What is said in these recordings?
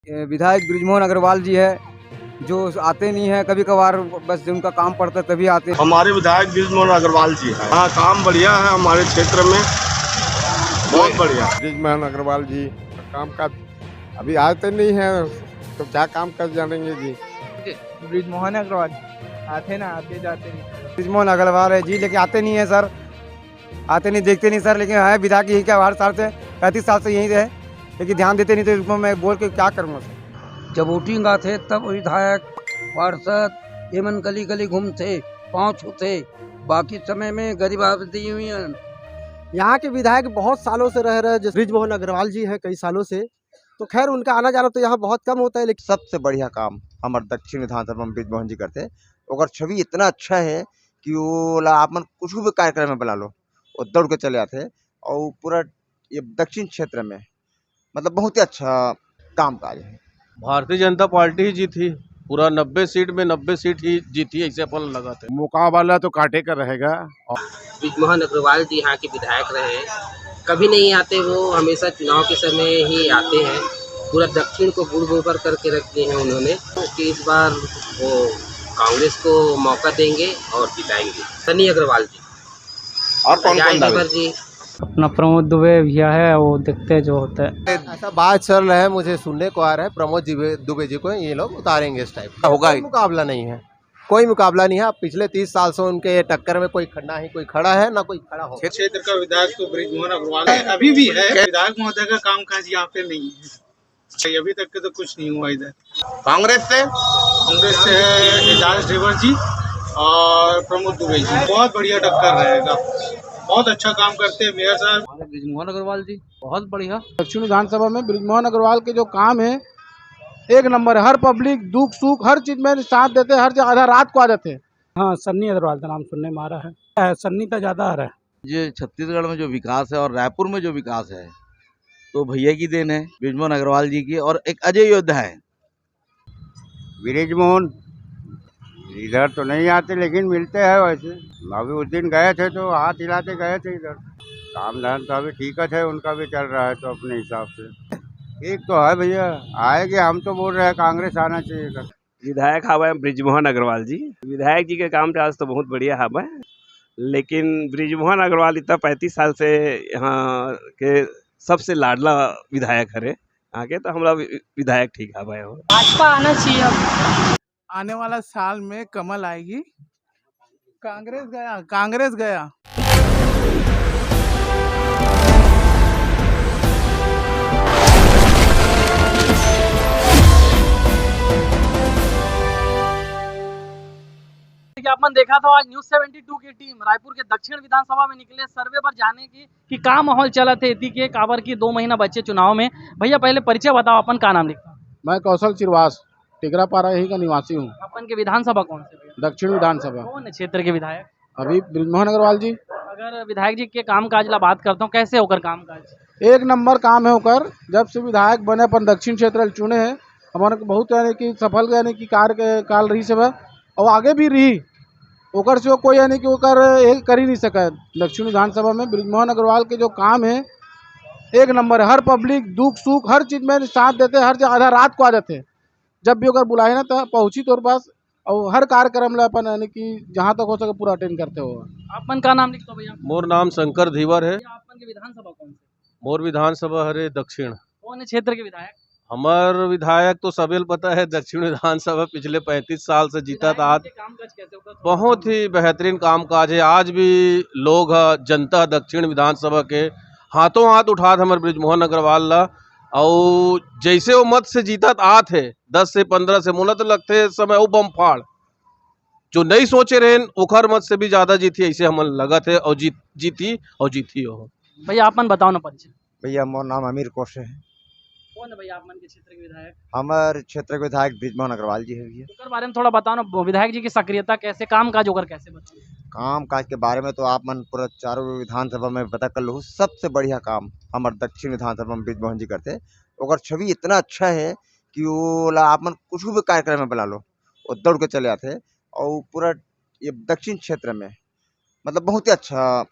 विधायक बृजमोहन अग्रवाल जी है, जो आते नहीं है कभी कभार, बस जिनका काम पड़ता है तभी आते हैं। हमारे विधायक बृजमोहन अग्रवाल जी हैं। हाँ, काम बढ़िया है हमारे क्षेत्र में, बहुत बढ़िया। बृजमोहन अग्रवाल जी काम का अभी आते नहीं है तो क्या काम कर जानेंगे जी। बृजमोहन अग्रवाल आते ना, आते जाते नहीं। बृजमोहन अग्रवाल है जी, लेकिन आते नहीं है सर, आते नहीं, देखते नहीं सर, लेकिन है विधायक यही क्या हर साल से 35 साल से यहीं है, लेकिन ध्यान देते नहीं, तो इसको मैं बोल के क्या करूँगा सर। जब वोटिंग आते तब विधायक पार्षद एमन गली गली घूमते, पाँव छूते, बाकी समय में गरीब आदमी हुई हैं। यहाँ के विधायक बहुत सालों से रह रहे, जैसे बृजमोहन अग्रवाल जी हैं कई सालों से, तो खैर उनका आना जाना तो यहाँ बहुत कम होता है, लेकिन सबसे बढ़िया काम हमारे दक्षिण विधानसभा में बृजमोहन जी करते। और छवि इतना अच्छा है कि वो आप मन कुछ भी कार्यक्रम में बुला लो वो दौड़ के चले आते, और पूरा ये दक्षिण क्षेत्र में मतलब बहुत ही अच्छा काम काज है। भारतीय जनता पार्टी ही जीती, पूरा 90 सीट में 90 सीट ही जीती, ऐसे अपन लगाते। मुकाबला तो कांटे का रहेगा। बृजमोहन अग्रवाल जी यहाँ के विधायक रहे, कभी नहीं आते, वो हमेशा चुनाव के समय ही आते हैं। पूरा दक्षिण को गुड़ गोबर करके रख दिए हैं उन्होंने, कि इस बार वो कांग्रेस को मौका देंगे और जिताएंगे। सनी अग्रवाल जी और कौन जी, अपना प्रमोद दुबे भैया है, वो देखते जो होता है। ऐसा बात चल रहा है, मुझे सुनने को आ रहा है प्रमोद दुबे जी को ये लोग उतारेंगे इस टाइप का। होगा कोई मुकाबला नहीं है, कोई मुकाबला नहीं है। अब पिछले 30 साल से उनके टक्कर में कोई खड़ा ही कोई खड़ा है ना कोई खड़ा हो। क्षेत्र का विधायक तो बृजमोहन अग्रवाल है, अभी भी है। विधायक महोदय का काम काज यहाँ पे नहीं है, अभी तक के तो कुछ नहीं हुआ इधर। कांग्रेस से है एजाज ढेबर जी और प्रमोद दुबे जी, बहुत बढ़िया टक्कर रहेगा, बहुत अच्छा काम करते हैं मेयर साहब। बृजमोहन अग्रवाल जी बहुत बढ़िया। दक्षिण विधानसभा में बृजमोहन अग्रवाल के जो काम है एक नंबर है। हर पब्लिक दुख सुख हर चीज में साथ देते, हर जगह आधा रात को आ जाते हैं। हाँ, सन्नी अग्रवाल का नाम सुनने में आ रहा है, सन्नी तो ज्यादा आ रहा है। ये छत्तीसगढ़ में जो विकास है और रायपुर में जो विकास है तो भैया की देन है, बृजमोहन अग्रवाल जी की। और एक अजय योद्धा है बृजमोहन इधर तो नहीं आते लेकिन मिलते हैं वैसे। अभी उस दिन गए थे तो हाथ हिलाते गए थे इधर। काम धाम तो अभी ठीक है, उनका भी चल रहा है तो अपने हिसाब से ठीक तो है भैया, आएंगे। हम तो बोल रहे हैं कांग्रेस आना चाहिए इधर। विधायक हवा बृजमोहन अग्रवाल जी, विधायक जी के काम आज तो बहुत बढ़िया हवा, लेकिन बृजमोहन अग्रवाल इतना 35 साल से यहाँ के सबसे लाडला विधायक है आगे, तो हमारा विधायक ठीक है भाई। भाजपा आना चाहिए। अब आने वाला साल में कमल आएगी। कांग्रेस गया। अपन देखा था आज न्यूज 72 की टीम रायपुर के दक्षिण विधानसभा में निकले सर्वे पर जाने की कि का माहौल चला थे इति के काबर की 2 महीना बच्चे चुनाव में। भैया पहले परिचय बताओ, अपन का नाम लिखा? मैं कौशल चिरवास टिकरापारा यही का निवासी हूँ। अपन के विधानसभा कौन से? दक्षिण विधानसभा। कौन क्षेत्र के विधायक? अभी बृजमोहन अग्रवाल जी। अगर विधायक जी के काम काज ला बात करता हूँ, कैसे होकर काम काज? एक नंबर काम है होकर, जब से विधायक बने अपन दक्षिण क्षेत्र चुने हैं, हमारे बहुत यानी कि सफल यानी कि कार्य काल रही सब और आगे भी रही ओकर से कोई यानी कि ओकर एक कर ही नहीं सका। दक्षिण विधानसभा में बृजमोहन अग्रवाल के जो काम है एक नंबर है। हर पब्लिक दुख सुख हर चीज में साथ देते, हर जगह आधा रात को आ जाते। जब भी अगर बुलाए ना तो पहुंची तोर पास, और हर कार्यक्रम ला अपन यानी कि जहाँ तक हो सके पूरा अटेंड करते हो। अपन का नाम लिखते हो भैया? मोर नाम शंकर धीवर है। अपन के विधानसभा कौन से? मोर विधानसभा हरे दक्षिण। कौन क्षेत्र के विधायक? हमार विधायक तो सबेल पता है, दक्षिण विधानसभा पिछले 35 साल से जीता था। बहुत ही बेहतरीन कामकाज है। आज भी लोग जनता दक्षिण विधानसभा के हाथों हाथ उठा हमारे बृजमोहन अग्रवाल ला, और जैसे वो मत से जीता आत है 10 से 15 से मुना तो लगते समय वो बम फाड़ जो नहीं सोचे रहे ओखर मत से भी ज्यादा जीती, ऐसे हम लगा थे और जीती हो। भैया अपन बताओ ना परिचय। भैया मोर नाम अमीर कोशे है। कौन है भैया अपन के क्षेत्र के विधायक? हमारे क्षेत्र के विधायक बृजमोहन अग्रवाल जी है भैया। उसके बारे में थोड़ा बताओ ना, विधायक जी की सक्रियता कैसे, काम काज होकर कैसे बताओ? काम काज के बारे में तो आप मन पूरा चारों विधानसभा में पता कर लो। सबसे बढ़िया काम हमारे दक्षिण विधानसभा में बृजमोहन जी करते। और छवि इतना अच्छा है कि वो आप मन कुछ भी कार्यक्रम में बुला लो वो दौड़ के चले आते, और पूरा ये दक्षिण क्षेत्र में मतलब बहुत ही अच्छा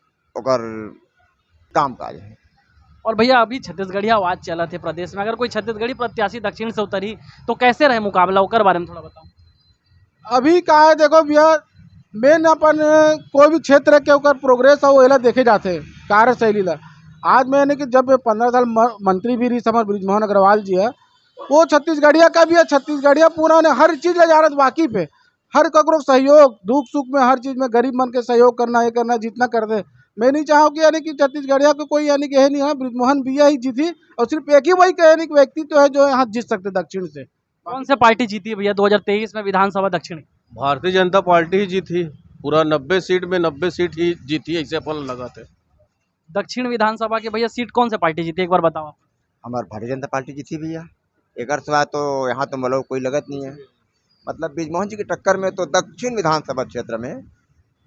काम काज है। और भैया अभी छत्तीसगढ़िया आवाज चला थे प्रदेश में, अगर कोई छत्तीसगढ़ी प्रत्याशी दक्षिण से उतरी तो कैसे रहे मुकाबला, ओकर बारे में थोड़ा बताओ। अभी का है देखो भैया, मेन अपन कोई भी क्षेत्र के ऊपर प्रोग्रेस हो वो देखे जाते हैं कार्यशैली ला। आज मैंने कि जब 15 साल मंत्री भी रही हमारे बृजमोहन अग्रवाल जी है, वो छत्तीसगढ़िया का भी है, छत्तीसगढ़िया पूरा ने हर चीज़ ले जा रहा वाकिफ है, हर ककरो सहयोग दुख सुख में हर चीज़ में गरीब मन के सहयोग करना ये करना जितना कर दे। मैं नहीं चाहूँ कि यानी कि छत्तीसगढ़िया को कोई यानी कि है नहीं, हाँ बृजमोहन भैया ही जीती और सिर्फ एक ही वही यानी कि व्यक्तित्व है जो यहाँ जीत सकते दक्षिण से। कौन से पार्टी जीती है भैया 2023 में विधानसभा दक्षिण? भारतीय जनता पार्टी ही जीती, पूरा 90 सीट में 90 सीट ही जीती, ऐसे अपन लगाते। दक्षिण विधानसभा के भैया सीट कौन से पार्टी जीती एक बार बताओ। हमारे भारतीय जनता पार्टी जीती भैया, एक सिवा तो यहाँ तो मतलब कोई लगत नहीं है, मतलब बृजमोहन जी की टक्कर में तो दक्षिण विधानसभा क्षेत्र में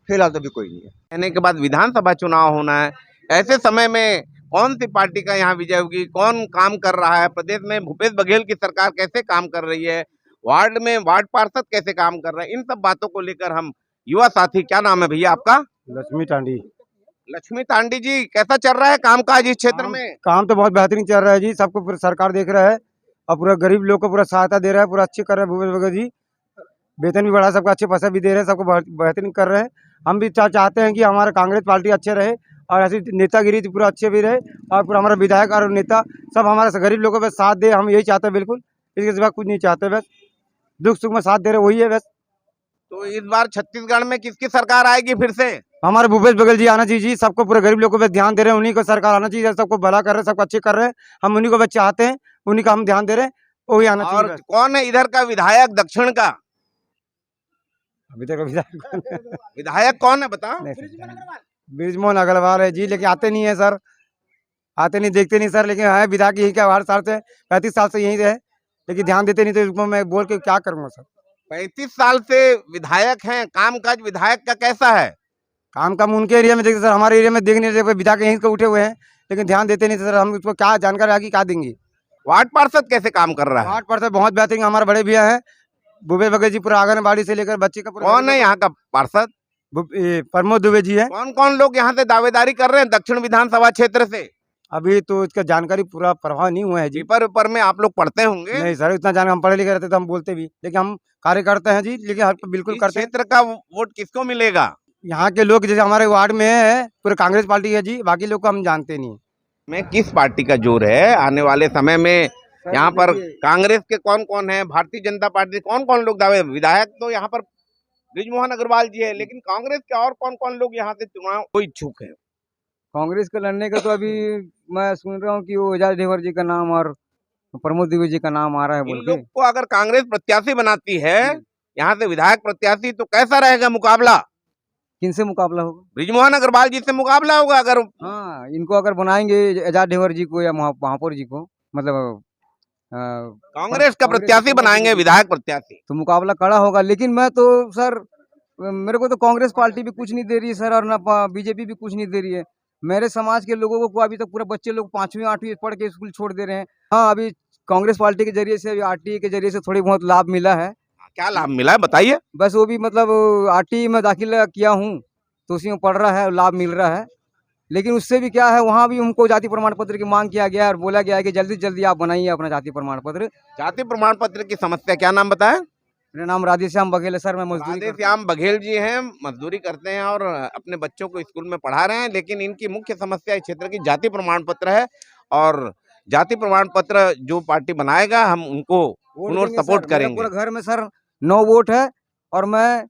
फिलहाल तो भी कोई नहीं है। कहने के बाद विधानसभा चुनाव होना है, ऐसे समय में कौन सी पार्टी का यहाँ विजय होगी, कौन काम कर रहा है प्रदेश में, भूपेश बघेल की सरकार कैसे काम कर रही है, वार्ड में वार्ड पार्षद कैसे काम कर रहे हैं, इन सब बातों को लेकर हम युवा साथी, क्या नाम है भैया आपका? लक्ष्मी टांडी। लक्ष्मी तांडी जी, कैसा चल रहा है कामकाज इस क्षेत्र में? काम तो बहुत बेहतरीन चल रहा है जी, सबको पूरा सरकार देख रहा है और पूरा गरीब लोग को पूरा सहायता दे रहा है, पूरा अच्छे कर रहे हैं भूपेश बघेल जी, वेतन भी बढ़ा, सबको अच्छे पैसे भी दे रहे हैं, सबको बेहतरीन कर रहे हैं। हम भी चाहते हैं कि हमारा कांग्रेस पार्टी अच्छे रहे और ऐसी नेतागिरी पूरा अच्छे भी रहे और पूरा हमारा विधायक और नेता सब हमारे गरीब लोगों का साथ दे, हम यही चाहते हैं बिल्कुल, इसके सिवा कुछ नहीं चाहते, बस दुख सुख में साथ दे रहे वही है बस। तो इस बार छत्तीसगढ़ में किसकी सरकार आएगी फिर से? हमारे भूपेश बघेल जी आना चाहिए जी, सबको पूरे गरीब लोगों पे ध्यान दे रहे हैं, उन्हीं को सरकार आना चाहिए, सबको भला कर रहे हैं, सबको अच्छे कर रहे हैं, हम उन्हीं को बस चाहते हैं, उन्हीं का हम ध्यान दे रहे हैं, वही आना चाहिए। और कौन है इधर का विधायक दक्षिण का? अभी तक विधायक कौन है बताओ? बृजमोहन अग्रवाल है जी, लेकिन आते नहीं है सर, आते नहीं देखते नहीं सर, लेकिन है विधायक यही क्या हर साल से 35 साल से यहीं है, लेकिन ध्यान देते नहीं, तो इसको मैं बोल के क्या करूँगा सर। 35 साल से विधायक हैं, कामकाज विधायक का कैसा है? काम उनके एरिया में देखते सर, हमारे एरिया में देख नहीं रहे, विधायक यहीं को उठे हुए हैं, लेकिन ध्यान देते नहीं सर, हम उसको क्या जानकारी आगे क्या देंगे। वार्ड पार्षद कैसे काम कर रहा है? वार्ड पार्षद बहुत बेहतरीन, हमारे बड़े भैया है भूपेश बघेल जी, पूरा आंगनबाड़ी से लेकर बच्चे का पूरा। कौन है यहाँ का पार्षद? प्रमोद दुबे जी है। कौन कौन लोग यहाँ से दावेदारी कर रहे हैं दक्षिण विधानसभा क्षेत्र से? अभी तो इसका जानकारी पूरा प्रभाव नहीं हुआ है जी, पेपर में आप लोग पढ़ते होंगे। नहीं सर, इतना जान हम पढ़े लिखे रहते तो हम बोलते भी, लेकिन हम कार्य करते हैं जी, लेकिन बिल्कुल करते हैं। क्षेत्र का वोट किसको मिलेगा? यहाँ के लोग जैसे हमारे वार्ड में है पूरे कांग्रेस पार्टी है जी, बाकी लोग को हम जानते नहीं। में किस पार्टी का जोर है आने वाले समय में? यहाँ पर कांग्रेस के कौन कौन है, भारतीय जनता पार्टी कौन कौन लोग दावे, विधायक तो यहाँ पर बृजमोहन अग्रवाल जी है, लेकिन कांग्रेस के और कौन कौन लोग यहाँ से चुनाव को इच्छुक है? कांग्रेस के लड़ने का तो अभी मैं सुन रहा हूँ कि वो एजाज ढेबर जी का नाम और प्रमोद दुबे जी का नाम आ रहा है बोल के। लोग को अगर कांग्रेस प्रत्याशी बनाती है यहाँ से विधायक प्रत्याशी, तो कैसा रहेगा मुकाबला? किनसे मुकाबला होगा? बृजमोहन अग्रवाल जी से मुकाबला होगा। अगर हाँ, इनको अगर बनाएंगे एजाज ढेबर जी को या महापौर जी को, मतलब कांग्रेस का प्रत्याशी बनाएंगे विधायक प्रत्याशी, तो मुकाबला कड़ा होगा। लेकिन मैं तो सर, मेरे को तो कांग्रेस पार्टी भी कुछ नहीं दे रही है सर, और ना बीजेपी भी कुछ नहीं दे रही है। मेरे समाज के लोगों को अभी तक पूरा बच्चे लोग 5वीं 8वीं पढ़ के स्कूल छोड़ दे रहे हैं। हाँ, अभी कांग्रेस पार्टी के जरिए से, आरटीई के जरिए से थोड़ी बहुत लाभ मिला है। क्या लाभ मिला है बताइए? बस वो भी मतलब आरटीई में दाखिला किया हूँ तो उसी में पढ़ रहा है, लाभ मिल रहा है। लेकिन उससे भी क्या है, वहाँ भी हमको जाति प्रमाण पत्र की मांग किया गया और बोला गया है कि जल्दी से जल्दी आप बनाइए अपना जाति प्रमाण पत्र। जाति प्रमाण पत्र की समस्या, क्या नाम बताएं? मेरा नाम राधेश्याम बघेल है सर, मैं मजदूरी। राधेश्याम बघेल जी हैं, मजदूरी करते हैं और अपने बच्चों को स्कूल में पढ़ा रहे हैं, लेकिन इनकी मुख्य समस्या इस क्षेत्र की जाति प्रमाण पत्र है। और जाति प्रमाण पत्र जो पार्टी बनाएगा हम उनको सपोर्ट करेंगे। पूरा घर में सर 9 वोट है और मैं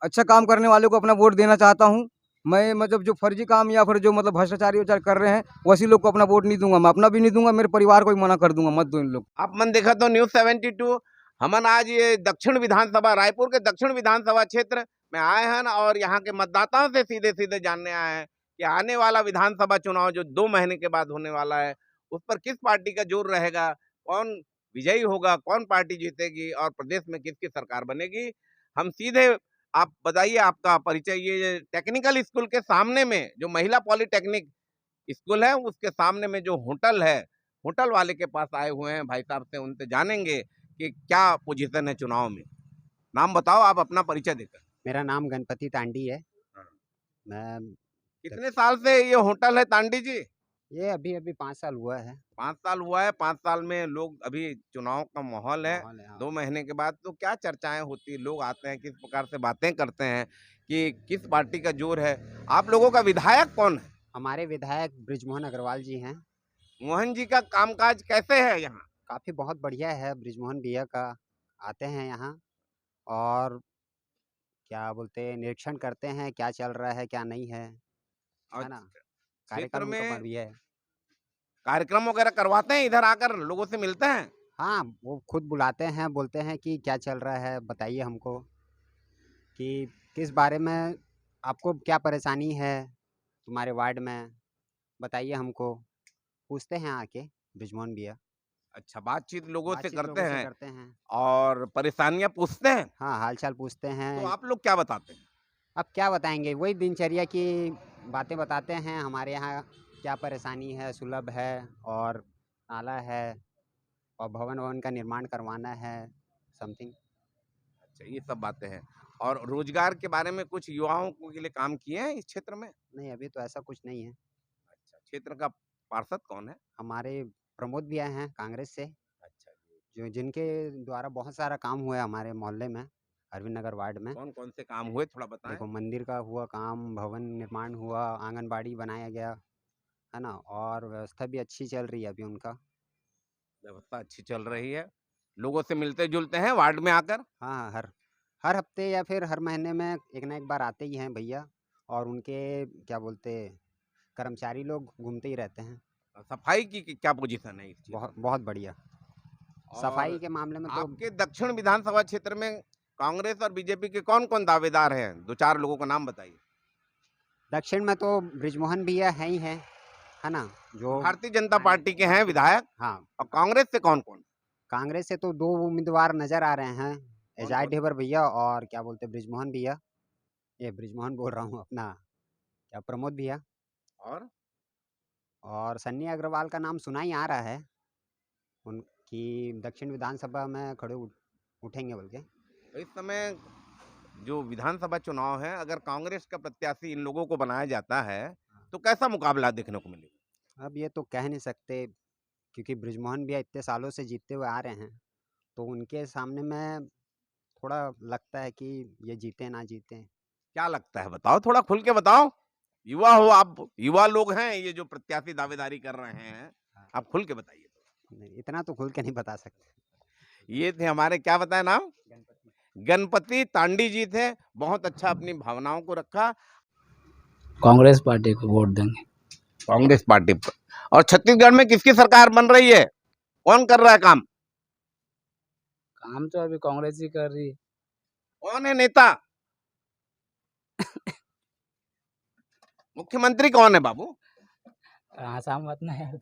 अच्छा काम करने वाले को अपना वोट देना चाहता हूँ। मैं मतलब जो फर्जी काम या फिर जो मतलब भ्रष्टाचारी कर रहे हैं वैसे लोग को अपना वोट नहीं दूंगा, मैं अपना भी नहीं दूंगा, मेरे परिवार को भी मना कर दूंगा, मत दो इन लोग। आप मन देखा तो न्यूज़ 72 हमन आज ये दक्षिण विधानसभा, रायपुर के दक्षिण विधानसभा क्षेत्र में आए हैं और यहाँ के मतदाताओं से सीधे सीधे जानने आए हैं कि आने वाला विधानसभा चुनाव जो 2 महीने के बाद होने वाला है, उस पर किस पार्टी का जोर रहेगा, कौन विजयी होगा, कौन पार्टी जीतेगी और प्रदेश में किसकी सरकार बनेगी। हम सीधे, आप बताइए आपका परिचय। ये टेक्निकल स्कूल के सामने में जो महिला पॉलिटेक्निक स्कूल है उसके सामने में जो होटल है, होटल वाले के पास आए हुए हैं भाई साहब से, उनसे जानेंगे कि क्या पोजीशन है चुनाव में। नाम बताओ आप, अपना परिचय देकर। मेरा नाम गणपति तांडी है। मैं कितने साल से ये होटल है तांडी जी? ये अभी अभी 5 साल हुआ है। 5 साल हुआ है। 5 साल में लोग अभी चुनाव का माहौल है। माहौल है, हाँ। 2 महीने के बाद तो क्या चर्चाएं होती है, लोग आते हैं, किस प्रकार से बातें करते हैं कि किस पार्टी का जोर है। आप लोगों का विधायक कौन है? हमारे विधायक बृजमोहन अग्रवाल जी हैं। मोहन जी का कामकाज कैसे है यहाँ? काफ़ी बहुत बढ़िया है बृजमोहन भैया का। आते हैं यहाँ और क्या बोलते हैं, निरीक्षण करते हैं क्या चल रहा है क्या नहीं है ना। कार्यकाल क्षेत्र उनका में बढ़िया है। कार्यक्रम वगैरह करवाते हैं, इधर आकर लोगों से मिलते हैं? हाँ, वो खुद बुलाते हैं, बोलते हैं कि क्या चल रहा है बताइए हमको, कि किस बारे में आपको क्या परेशानी है तुम्हारे वार्ड में, बताइए हमको। पूछते हैं आके बृजमोहन भैया। अच्छा, बातचीत लोगों से बातचीत करते लोगों से हैं करते हैं। और परेशानियां पूछते हैं। हाँ, हाल-चाल पूछते तो हैं। आप लोग क्या बताते हैं? अब क्या बताएँगे, वही दिनचर्या की बातें बताते हैं। हमारे यहाँ क्या परेशानी है, सुलभ है और नाला है और भवन-ववन का निर्माण करवाना है, समथिंग। अच्छा, ये सब बातें हैं। और रोजगार के बारे में कुछ युवाओं के लिए काम किए हैं इस क्षेत्र में? नहीं, अभी तो ऐसा कुछ नहीं है। अच्छा, क्षेत्र का पार्षद कौन है? हमारे प्रमोद भैया हैं कांग्रेस से, अच्छा जी। जो जिनके द्वारा बहुत सारा काम हुआ है हमारे मोहल्ले में, अरविंद नगर वार्ड में। कौन-कौन से काम हुए थोड़ा बताएं? देखो, मंदिर का हुआ काम, भवन निर्माण हुआ, आंगनबाड़ी बनाया गया, है ना? और व्यवस्था भी अच्छी चल रही है अभी उनका। व्यवस्था अच्छी चल रही है। लोगों से मिलते-जुलते हैं वार्ड में आकर? हाँ, हर हफ्ते या फिर हर महीने में एक ना एक बार आते ही हैं भैया, और उनके क्या बोलते, कर्मचारी लोग घूमते ही रहते हैं। सफाई की क्या पोजीशन है इस क्षेत्र बहुत बहुत बढ़िया। में? सफाई और के मामले में तो आपके दक्षिण विधानसभा क्षेत्र में कांग्रेस और बीजेपी के कौन-कौन दावेदार हैं? 2-4 लोगों का नाम बताइए। दक्षिण में तो बृजमोहन भैया हैं ही हैं, है ना? जो भारतीय जनता पार्टी के हैं विधायक। हाँ, और कांग्रेस से कौन-कौन? कांग्रेस से तो 2 उम्मीदवार नज़र आ रहे हैं, एजाज कौन-कौन? ढेबर भैया और क्या बोलते हैं बृजमोहन भैया। ये बृजमोहन बोल रहा हूँ, अपना क्या प्रमोद भैया। और और सन्नी अग्रवाल का नाम सुना ही आ रहा है, उनकी दक्षिण विधानसभा में खड़े उठेंगे बोल के। तो इस समय जो विधानसभा चुनाव है, अगर कांग्रेस का प्रत्याशी इन लोगों को बनाया जाता है, तो कैसा मुकाबला देखने को मिलेगा? अब ये तो कह नहीं सकते, क्योंकि बृजमोहन भैया इतने सालों से जीतते हुए आ रहे हैं, तो उनके सामने में थोड़ा लगता है कि ये जीते ना जीते। क्या लगता है बताओ, थोड़ा खुल के बताओ। युवा हो आप, युवा लोग हैं ये जो प्रत्याशी दावेदारी कर रहे हैं, आप खुल के बताइए। नहीं, इतना तो खुल के नहीं बता सकते। ये थे हमारे, क्या बताया नाम? गणपति तांडी जी थे। बहुत अच्छा अपनी भावनाओं को रखा। कांग्रेस पार्टी को वोट देंगे। कांग्रेस पार्टी पर। और छत्तीसगढ़ में किसकी सरकार बन रही है? कौन कर रहा है काम? काम तो अभी कांग्रेस ही कर रही है। कौन है नेता? मुख्यमंत्री कौन है बाबू? आसाम मत ना यार,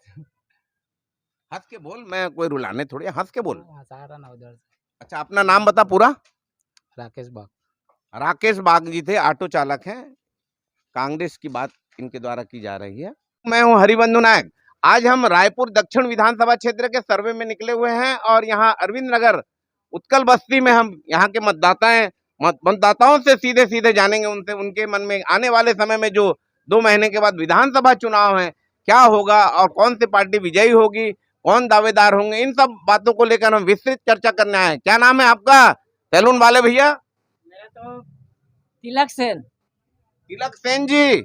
हंस के बोल, मैं कोई रुलाने थोड़ी, हंस के बोल। हंसा रहा ना उधर से। अच्छा, अपना नाम बता पूरा। राकेश बाग। राकेश बाग जी थे, ऑटो चालक हैं। कांग्रेस की बात इनके द्वारा की जा रही है। मैं हूं हरिबंधु नायक। आज हम रायपुर दक्षिण विधानसभा क्षेत्र के सर्वे में निकले हुए हैं और यहाँ अरविंद नगर उत्कल बस्ती में हम यहाँ के मतदाताओं से सीधे सीधे जानेंगे, उनसे उनके मन में आने वाले समय में जो 2 महीने के बाद विधानसभा चुनाव है क्या होगा और कौन सी पार्टी विजयी होगी, कौन दावेदार होंगे, इन सब बातों को लेकर हम विस्तृत चर्चा करने आए। क्या नाम है आपका सैलून वाले भैया? मेरा तो तिलक सेन। तिलक सेन जी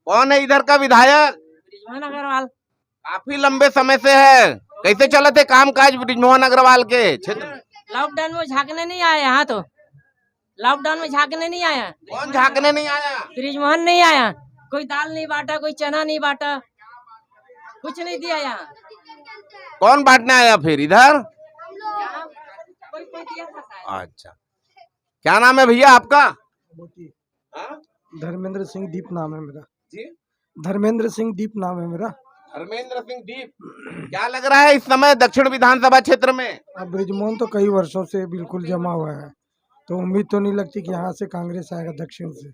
कौन है इधर का विधायक? बृजमोहन अग्रवाल। काफी लंबे समय से है। कैसे चले थे कामकाज बृजमोहन अग्रवाल के क्षेत्र में? लॉकडाउन में झांकने नहीं आया यहाँ, तो लॉकडाउन में झांकने नहीं आया। कौन झांकने नहीं आया? बृजमोहन नहीं आया। कोई दाल नहीं बांटा, कोई चना नहीं बांटा, कुछ नहीं दिया यहाँ। कौन बांटने आया फिर इधर? कोई दिया था। अच्छा, क्या नाम है भैया आपका? धर्मेंद्र सिंह दीप नाम है मेरा जी। धर्मेंद्र सिंह दीप नाम है मेरा। धर्मेंद्र सिंह दीप। क्या लग रहा है इस समय दक्षिण विधानसभा क्षेत्र में? अब बृजमोहन तो कई वर्षों से बिल्कुल जमा हुआ है, तो उम्मीद तो नहीं लगती कि यहाँ से कांग्रेस आएगा दक्षिण से।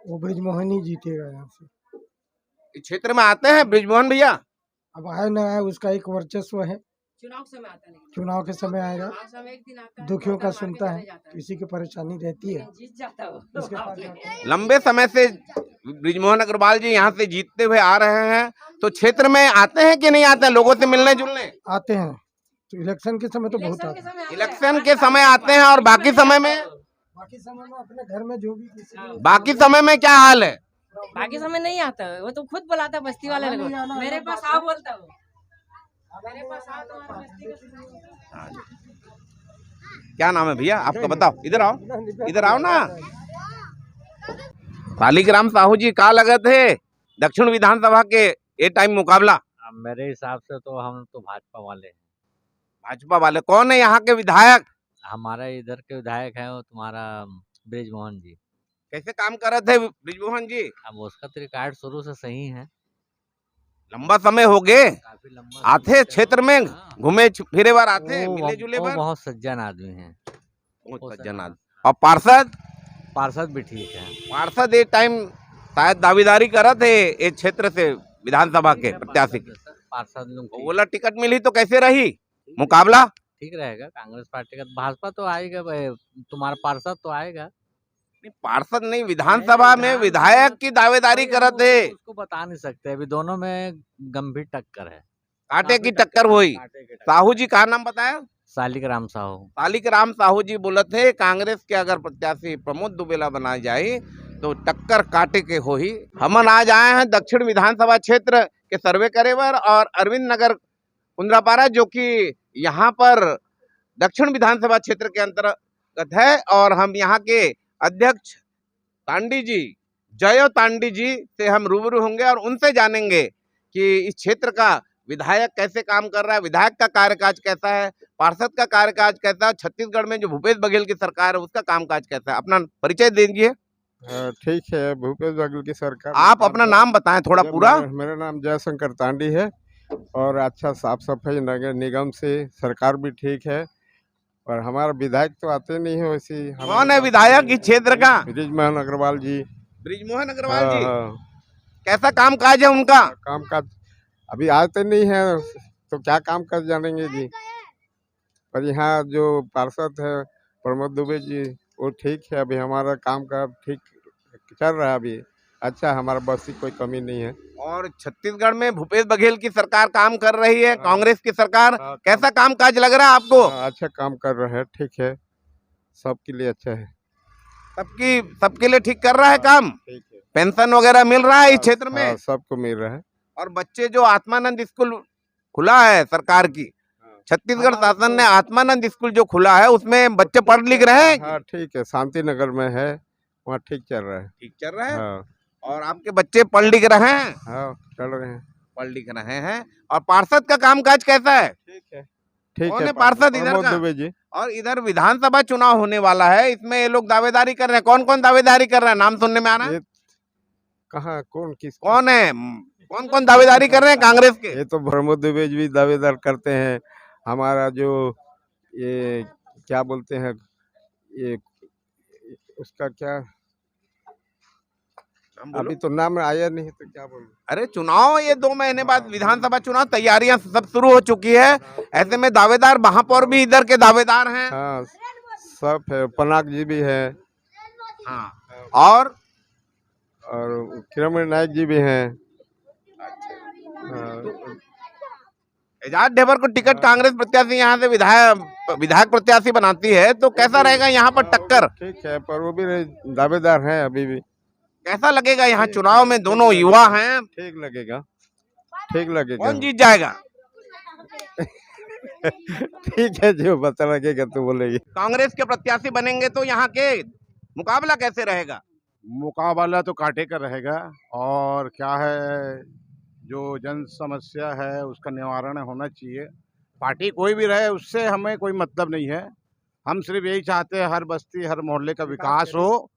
वो बृजमोहन ही जीतेगा यहाँ से। इस क्षेत्र में आते हैं बृजमोहन भैया? अब आए न आए उसका एक वर्चस्व है, चुनाव के समय आता है, लेकिन चुनाव के समय आएगा, चुनाव के समय एक दिन आता है, दुखियों का वोटर मांग के सुनता है, चले जाता है, किसी की परेशानी रहती है, लेकिन जीत जाता है वो। उसके पास जाता है। लंबे समय से ब्रिजमोहन अग्रवाल जी यहाँ से जीतते हुए आ रहे हैं, तो क्षेत्र में आते हैं कि नहीं आते हैं लोगों से मिलने जुलने? आते हैं, तो इलेक्शन के समय तो बहुत आते हैं। इलेक्शन के समय आते हैं, और बाकी समय में अपने घर में जो भी किसी को बाकी समय में क्या हाल है? बाकी समय नहीं आता है, वो तो खुद बुलाता है बस्ती वाले लोग, मेरे पास आओ बोलता है वो, मेरे पास आओ तुम्हारे बस्ती का। क्या नाम है भैया आपका, बताओ, इधर आओ, इधर आओ ना। शालिग्राम साहू जी का लगे थे दक्षिण विधानसभा के ये टाइम मुकाबला? मेरे हिसाब से तो हम तो भाजपा वाले हैं। भाजपा वाले कौन है यहाँ के विधायक? हमारे इधर के विधायक हैं वो तुम्हारा ब्रिजमोहन जी। कैसे काम कर रहे थे ब्रिजमोहन जी? अब उसका तो रिकॉर्ड शुरू से सही है। लंबा समय हो गए, आते क्षेत्र में घूमे फिरे बार आते, मिले जुले वो बार। बहुत सज्जन आदमी हैं। बहुत सज्जन आदमी। और पार्षद? पार्षद भी ठीक है। पार्षद एक टाइम शायद दावेदारी करा थे इस क्षेत्र से विधानसभा के प्रत्याशी की। पार्षद लोग बोला टिकट मिली तो कैसे रही मुकाबला? ठीक रहेगा, कांग्रेस पार्टी का। भाजपा तो आएगा भाई, तुम्हारा पार्षद तो आएगा। नहीं, पार्षद नहीं, विधानसभा में विधायक की दावेदारी करत थे। उसको बता नहीं सकते, अभी दोनों में गंभीर टक्कर है, कांटे की टक्कर हुई। साहू जी का नाम बताया? शालिग्राम साहू। शालिग्राम साहू जी बोले थे कांग्रेस के अगर प्रत्याशी प्रमोद दुबेला बनाए जाए तो टक्कर काटे के हो ही। हमन आज आए हैं दक्षिण विधानसभा क्षेत्र के सर्वे करे बर, और अरविंद नगर कुंद्रापारा जो कि यहाँ पर दक्षिण विधानसभा क्षेत्र के अंतर्गत है, और हम यहाँ के अध्यक्ष तांडी जी, जयो तांडी जी से हम रूबरू होंगे और उनसे जानेंगे कि इस क्षेत्र का विधायक कैसे काम कर रहा है, विधायक का कार्यकाज कैसा है, पार्षद का कार्यकाज कैसा है, छत्तीसगढ़ में जो भूपेश बघेल की सरकार है उसका कामकाज कैसा है। अपना परिचय दीजिए। ठीक है, भूपेश बघेल की सरकार। आप अपना नाम बताएं थोड़ा पूरा। मेरा नाम जयशंकर तांडी है, और अच्छा साफ सफाई नगर निगम से सरकार भी ठीक है, और हमारा विधायक तो आते नहीं है वैसे। कौन है विधायक इस क्षेत्र का? ब्रिजमोहन अग्रवाल जी। ब्रिजमोहन अग्रवाल जी, हाँ। कैसा कामकाज है उनका? कामकाज अभी आते नहीं है तो क्या काम कर जानेंगे जी। पर यहाँ जो पार्षद है प्रमोद दुबे जी, वो ठीक है, अभी हमारा काम का ठीक चल रहा है अभी। अच्छा, हमारा बस की कोई कमी नहीं है। और छत्तीसगढ़ में भूपेश बघेल की सरकार काम कर रही है, कांग्रेस की सरकार, कैसा कामकाज लग रहा है आपको? अच्छा काम कर रहे हैं, ठीक है, सबके लिए अच्छा है। सबके लिए ठीक कर रहा है काम। ठीक है। पेंशन वगैरह मिल रहा है इस क्षेत्र में? सबको मिल रहा है। और बच्चे जो आत्मानंद स्कूल खुला है सरकार की, छत्तीसगढ़ शासन ने आत्मानंद स्कूल जो खुला है उसमें बच्चे पढ़ लिख रहे हैं? हाँ ठीक है, शांति नगर में है, वहाँ ठीक चल रहा है। ठीक चल रहा है। हाँ। और आपके बच्चे पढ़ लिख रहे हैं? हाँ, चल रहे हैं, पढ़ लिख रहे हैं। और पार्षद का कामकाज कैसा है? ठीक है। ठीक कौन है है पार्षद इधर प्रमोद का? दुबे जी। और इधर विधानसभा चुनाव होने वाला है, इसमें ये लोग दावेदारी कर रहे हैं। कौन कौन दावेदारी कर रहे हैं, नाम सुनने में आ रहा है? कहाँ कौन है, कौन कौन दावेदारी कर रहे हैं कांग्रेस के? ये तो प्रमोद दुबे जी भी दावेदार करते हैं। हमारा जो ये क्या बोलते हैं, ये उसका क्या, अभी तो नाम आया नहीं तो क्या बोलूं। अरे चुनाव ये 2 महीने बाद विधानसभा चुनाव, तैयारियां सब शुरू हो चुकी है। ऐसे में दावेदार महापौर भी इधर के दावेदार हैं। हाँ, सब है, पनाक जी भी है। हाँ, और किरण नायक जी भी हैं। एजाज ढेबर को टिकट कांग्रेस प्रत्याशी यहाँ से विधायक प्रत्याशी बनाती है, तो कैसा रहेगा यहाँ पर टक्कर? ठीक है, पर वो भी दावेदार हैं अभी भी। कैसा लगेगा यहाँ चुनाव में, दोनों युवा हैं? ठीक लगेगा, ठीक लगेगा। कौन जीत जाएगा? ठीक है, जो पता लगेगा तो बोलेगी। कांग्रेस के प्रत्याशी बनेंगे तो यहाँ के मुकाबला कैसे रहेगा? मुकाबला तो कांटे का रहेगा, और क्या है, जो जन समस्या है उसका निवारण होना चाहिए। पार्टी कोई भी रहे उससे हमें कोई मतलब नहीं है, हम सिर्फ यही चाहते हैं हर बस्ती हर मोहल्ले का विकास हो,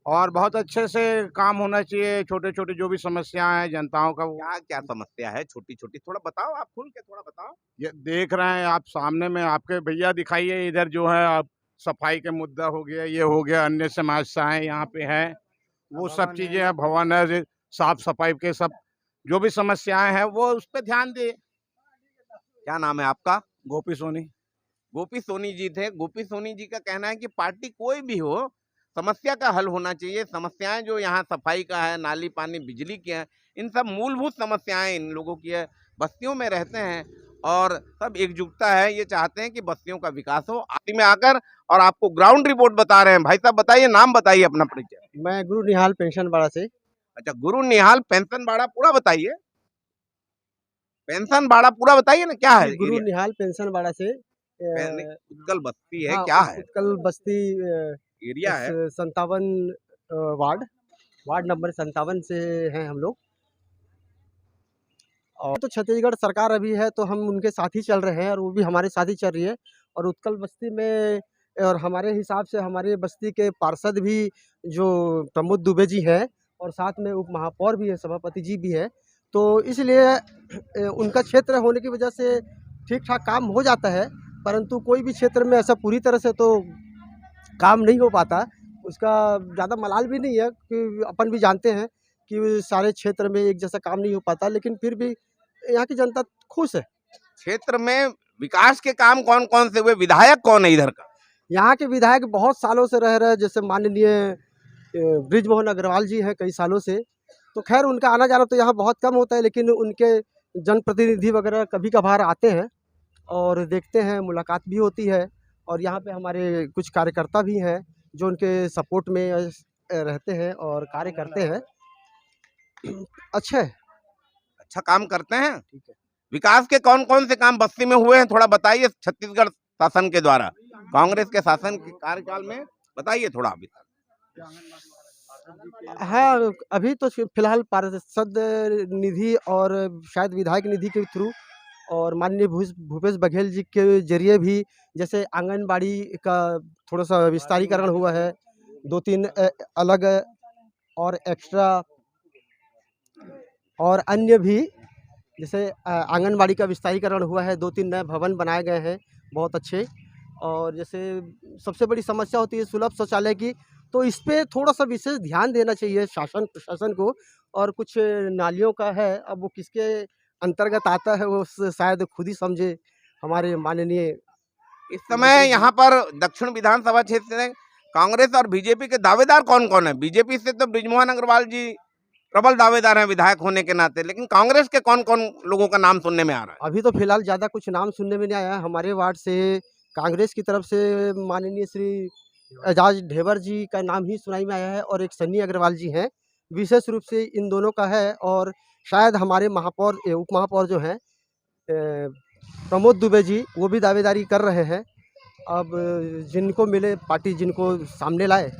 और बहुत अच्छे से काम होना चाहिए। छोटे छोटे जो भी समस्याएं हैं जनताओं का, क्या क्या समस्या है छोटी छोटी, थोड़ा बताओ, आप खुल के थोड़ा बताओ। ये देख रहे हैं आप सामने में, आपके भैया दिखाइए इधर जो है, आप सफाई के मुद्दा हो गया, ये हो गया, अन्य समस्याएं यहाँ पे हैं, वो सब चीजें हैं, भवन है, साफ सफाई के सब जो भी समस्याएं हैं वो उस पर ध्यान दे। क्या नाम है आपका? गोपी सोनी। गोपी सोनी जी थे। गोपी सोनी जी का कहना है कि पार्टी कोई भी हो, समस्या का हल होना चाहिए। समस्याएं जो यहाँ सफाई का है, नाली पानी बिजली की है, इन सब मूलभूत समस्याएं इन लोगों की है। बस्तियों में रहते हैं और सब एकजुटता है, ये चाहते हैं कि बस्तियों का विकास हो। आती में आकर और आपको ग्राउंड रिपोर्ट बता रहे हैं। भाई साहब बताइए, नाम बताइए अपना परिचय। मैं गुरु निहाल पेंशन बाड़ा से। अच्छा, गुरु निहाल पेंशन बाड़ा पूरा बताइए। पेंशन बाड़ा पूरा बताइए ना, क्या है? गुरु निहाल पेंशन बाड़ा से उत्कल बस्ती है, हाँ, क्या है? उत्कल बस्ती एरिया है 57 वार्ड नंबर 57 से हैं हम लोग। और तो छत्तीसगढ़ सरकार अभी है तो हम उनके साथ ही चल रहे हैं और वो भी हमारे साथ ही चल रही है। और उत्कल बस्ती में और हमारे हिसाब से हमारे बस्ती के पार्षद भी जो प्रमोद दुबे जी हैं और साथ में उप महापौर भी है, सभापति जी भी है। तो इसलिए उनका क्षेत्र होने की वजह से ठीक ठाक काम हो जाता है, परंतु कोई भी क्षेत्र में ऐसा पूरी तरह से तो काम नहीं हो पाता। उसका ज़्यादा मलाल भी नहीं है कि अपन भी जानते हैं कि सारे क्षेत्र में एक जैसा काम नहीं हो पाता, लेकिन फिर भी यहाँ की जनता खुश है। क्षेत्र में विकास के काम कौन कौन से हुए? विधायक कौन है इधर का? यहाँ के विधायक बहुत सालों से रह रहे, जैसे माननीय बृजमोहन अग्रवाल जी हैं कई सालों से। तो खैर उनका आना जाना तो यहाँ बहुत कम होता है, लेकिन उनके जनप्रतिनिधि वगैरह कभी कभार आते हैं और देखते हैं, मुलाकात भी होती है। और यहाँ पे हमारे कुछ कार्यकर्ता भी हैं जो उनके सपोर्ट में रहते हैं और कार्य करते हैं। अच्छा काम करते हैं। ठीक है। विकास के कौन कौन से काम बस्ती में हुए हैं, थोड़ा बताइए। छत्तीसगढ़ शासन के द्वारा, कांग्रेस के शासन के कार्यकाल में बताइए थोड़ा। अभी हाँ, अभी तो फिलहाल पार्षद निधि और शायद विधायक निधि के थ्रू और माननीय भूपेश बघेल जी के जरिए भी, जैसे आंगनबाड़ी का थोड़ा सा विस्तारीकरण हुआ है, 2-3 अलग और एक्स्ट्रा और अन्य भी, जैसे आंगनबाड़ी का विस्तारीकरण हुआ है, 2-3 नए भवन बनाए गए हैं बहुत अच्छे। और जैसे सबसे बड़ी समस्या होती है सुलभ शौचालय की, तो इस पे थोड़ा सा विशेष ध्यान देना चाहिए शासन प्रशासन को। और कुछ नालियों का है, अब वो किसके अंतर्गत आता है वो शायद खुद ही समझे हमारे माननीय। इस समय यहाँ पर दक्षिण विधानसभा क्षेत्र में कांग्रेस और बीजेपी के दावेदार कौन कौन है? बीजेपी से तो बृजमोहन अग्रवाल जी प्रबल दावेदार हैं विधायक होने के नाते, लेकिन कांग्रेस के कौन कौन लोगों का नाम सुनने में आ रहा है? अभी तो फिलहाल ज़्यादा कुछ नाम सुनने में नहीं आया है। हमारे वार्ड से कांग्रेस की तरफ से माननीय श्री एजाज ढेबर जी का नाम ही सुनाई में आया है और एक सन्नी अग्रवाल जी हैं, विशेष रूप से इन दोनों का है। और शायद हमारे महापौर उप महापौर जो हैं प्रमोद दुबे जी, वो भी दावेदारी कर रहे हैं। अब जिनको मिले पार्टी, जिनको सामने लाए,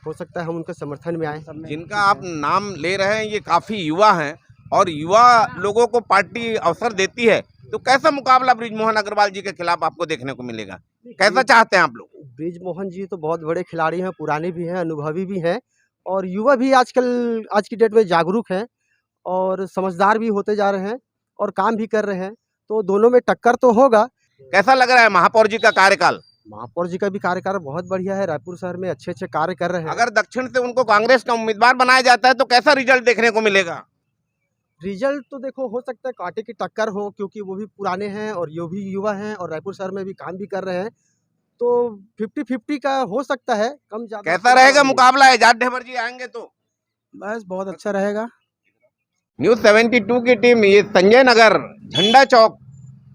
हो सकता है हम उनके समर्थन में आए। जिनका आप नाम ले रहे हैं ये काफी युवा हैं और युवा लोगों को पार्टी अवसर देती है, तो कैसा मुकाबला बृजमोहन अग्रवाल जी के खिलाफ आपको देखने को मिलेगा? कैसा चाहते हैं आप लोग? बृजमोहन जी तो बहुत बड़े खिलाड़ी हैं, पुराने भी हैं, अनुभवी भी हैं और युवा भी आजकल आज की डेट में जागरूक हैं और समझदार भी होते जा रहे हैं और काम भी कर रहे हैं, तो दोनों में टक्कर तो होगा। कैसा लग रहा है महापौर जी का कार्यकाल? महापौर जी का भी कार्यकाल बहुत बढ़िया है, रायपुर शहर में अच्छे अच्छे कार्य कर रहे हैं। अगर दक्षिण से उनको कांग्रेस का उम्मीदवार बनाया जाता है तो कैसा रिजल्ट देखने को मिलेगा? रिजल्ट तो देखो, हो सकता है कांटे की टक्कर हो, क्योंकि वो भी पुराने हैं और ये भी युवा हैं और रायपुर शहर में भी काम भी कर रहे हैं, तो 50-50 का हो सकता है, कम ज्यादा। कैसा रहेगा मुकाबला? एजाज ढेबर जी आएंगे तो बस बहुत अच्छा रहेगा। न्यूज़ 72 की टीम ये संजय नगर झंडा चौक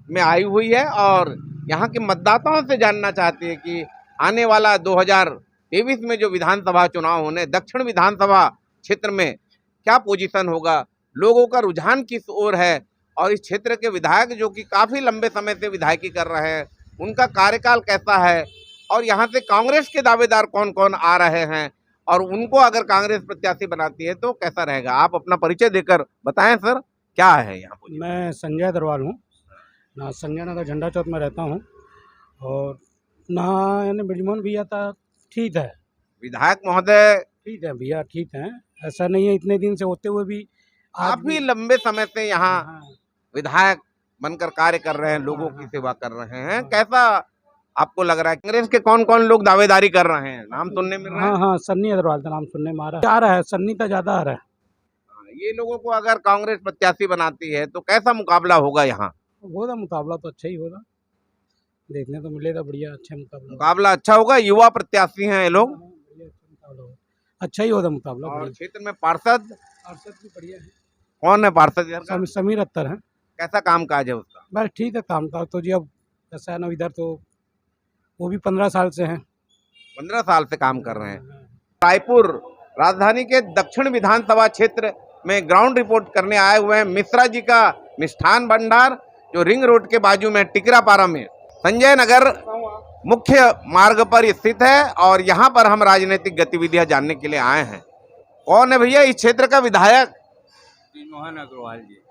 में आई हुई है और यहाँ के मतदाताओं से जानना चाहती है कि आने वाला 2023 में जो विधानसभा चुनाव होने, दक्षिण विधानसभा क्षेत्र में क्या पोजीशन होगा, लोगों का रुझान किस ओर है और इस क्षेत्र के विधायक जो कि काफ़ी लंबे समय से विधायकी कर रहे हैं, उनका कार्यकाल कैसा है और यहाँ से कांग्रेस के दावेदार कौन कौन आ रहे हैं और उनको अगर कांग्रेस प्रत्याशी बनाती है तो कैसा रहेगा? आप अपना परिचय देकर बताएं सर, क्या है यहाँ पर? मैं संजय दरवाल हूँ ना, संजय नगर झंडा चौक में रहता हूँ और ना यानी बृजमोहन भैया था, ठीक है विधायक महोदय, ठीक है भैया, ठीक है, ऐसा नहीं है, इतने दिन से होते हुए भी काफी लंबे समय से यहाँ विधायक बनकर कार्य कर रहे हैं, लोगों की सेवा कर रहे हैं। कैसा आपको लग रहा है कांग्रेस के कौन कौन लोग दावेदारी कर रहे हैं? नाम सुनने में हाँ हाँ, सन्नी अग्रवाल का नाम सुनने में आ रहा है, सन्नी का ज्यादा आ रहा है। ये लोगों को अगर कांग्रेस प्रत्याशी बनाती है तो कैसा मुकाबला होगा यहाँ? होगा मुकाबला तो अच्छा ही होगा। देखने को मिलेगा बढ़िया अच्छा मुकाबला मुकाबला अच्छा होगा, युवा प्रत्याशी हैं ये लोग, अच्छा ही होगा मुकाबला। और क्षेत्र में पार्षद भी बढ़िया है। कौन है पार्षद इधर का? समीर अख्तर है। कैसा काम काज है उसका? बस ठीक है काम का तो जी, अब ऐसा है ना इधर तो वो भी 15 साल से हैं। 15 साल से काम कर रहे हैं। रायपुर राजधानी के दक्षिण विधानसभा क्षेत्र में ग्राउंड रिपोर्ट करने आए हुए हैं मिश्रा जी का मिष्ठान भंडार, जो रिंग रोड के बाजू में टिकरापारा में संजय नगर मुख्य मार्ग पर स्थित है। और यहाँ पर हम राजनीतिक गतिविधियां जानने के लिए आए हैं। कौन है भैया इस क्षेत्र का विधायक? ब्रिजमोहन अग्रवाल जी।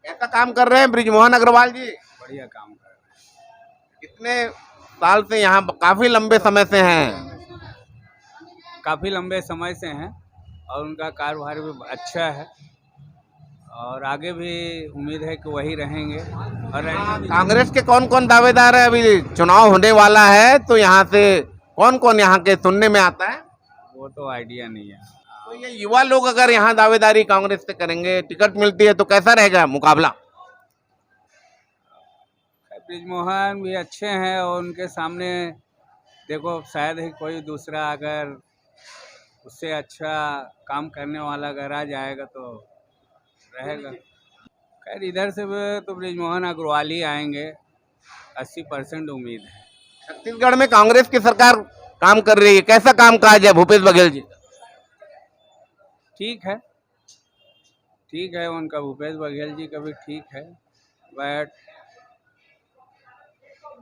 कैसा काम कर रहे हैं ब्रिजमोहन अग्रवाल जी? बढ़िया काम कर रहे कितने साल से यहाँ, काफी लंबे समय से हैं? हैं, काफ़ी लंबे समय से हैं और उनका कारोबार भी अच्छा है और आगे भी उम्मीद है कि वही रहेंगे। और कांग्रेस के कौन कौन दावेदार है? अभी चुनाव होने वाला है तो यहाँ से कौन कौन यहाँ के सुनने में आता है? वो तो आइडिया नहीं है। तो ये युवा लोग अगर यहाँ दावेदारी कांग्रेस से करेंगे, टिकट मिलती है तो कैसा रहेगा मुकाबला? ब्रिजमोहन भी अच्छे हैं और उनके सामने देखो शायद ही कोई दूसरा अगर उससे अच्छा काम करने वाला अगर आ जाएगा तो रहेगा। खैर इधर से भी तो ब्रिजमोहन अग्रवाल ही आएंगे, 80% उम्मीद है। छत्तीसगढ़ में कांग्रेस की सरकार काम कर रही है, कैसा काम काज है भूपेश बघेल जी? ठीक है, ठीक है, उनका भूपेश बघेल जी का भी ठीक है, बट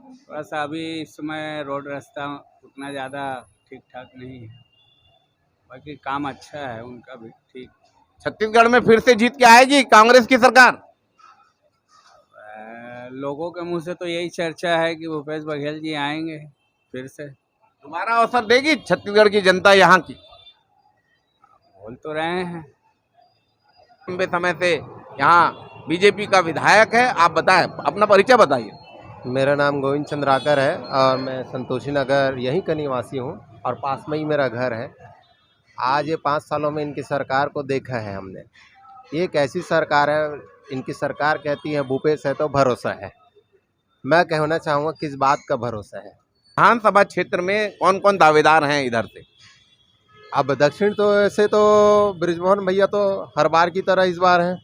थोड़ा सा अभी इस समय रोड रास्ता उतना ज़्यादा ठीक ठाक नहीं है, बाकी काम अच्छा है उनका भी ठीक। छत्तीसगढ़ में फिर से जीत के आएगी कांग्रेस की सरकार? लोगों के मुंह से तो यही चर्चा है कि भूपेश बघेल जी आएंगे फिर से। दोबारा अवसर देगी छत्तीसगढ़ की जनता यहाँ की? बोल तो रहे हैं। लंबे समय से यहाँ बीजेपी का विधायक है, आप बताएं, अपना परिचय बताइए। मेरा नाम गोविंद चंद्राकर है और मैं संतोषी नगर यहीं का निवासी हूँ और पास में ही मेरा घर है। आज ये 5 सालों में इनकी सरकार को देखा है हमने। ये एक ऐसी सरकार है, इनकी सरकार कहती है भूपेश है तो भरोसा है। मैं कहना चाहूँगा किस बात का भरोसा है। विधानसभा क्षेत्र में कौन कौन दावेदार हैं इधर से? अब दक्षिण तो ऐसे तो ब्रिजमोहन भैया तो हर बार की तरह इस बार हैं,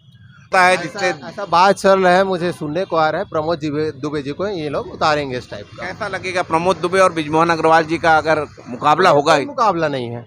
जिससे ऐसा बात चल रहा है, मुझे सुनने को आ रहा है प्रमोद दुबे जी को ये लोग उतारेंगे इस टाइप का। कैसा लगेगा प्रमोद दुबे और ब्रिजमोहन अग्रवाल जी का अगर मुकाबला होगा? मुकाबला नहीं है,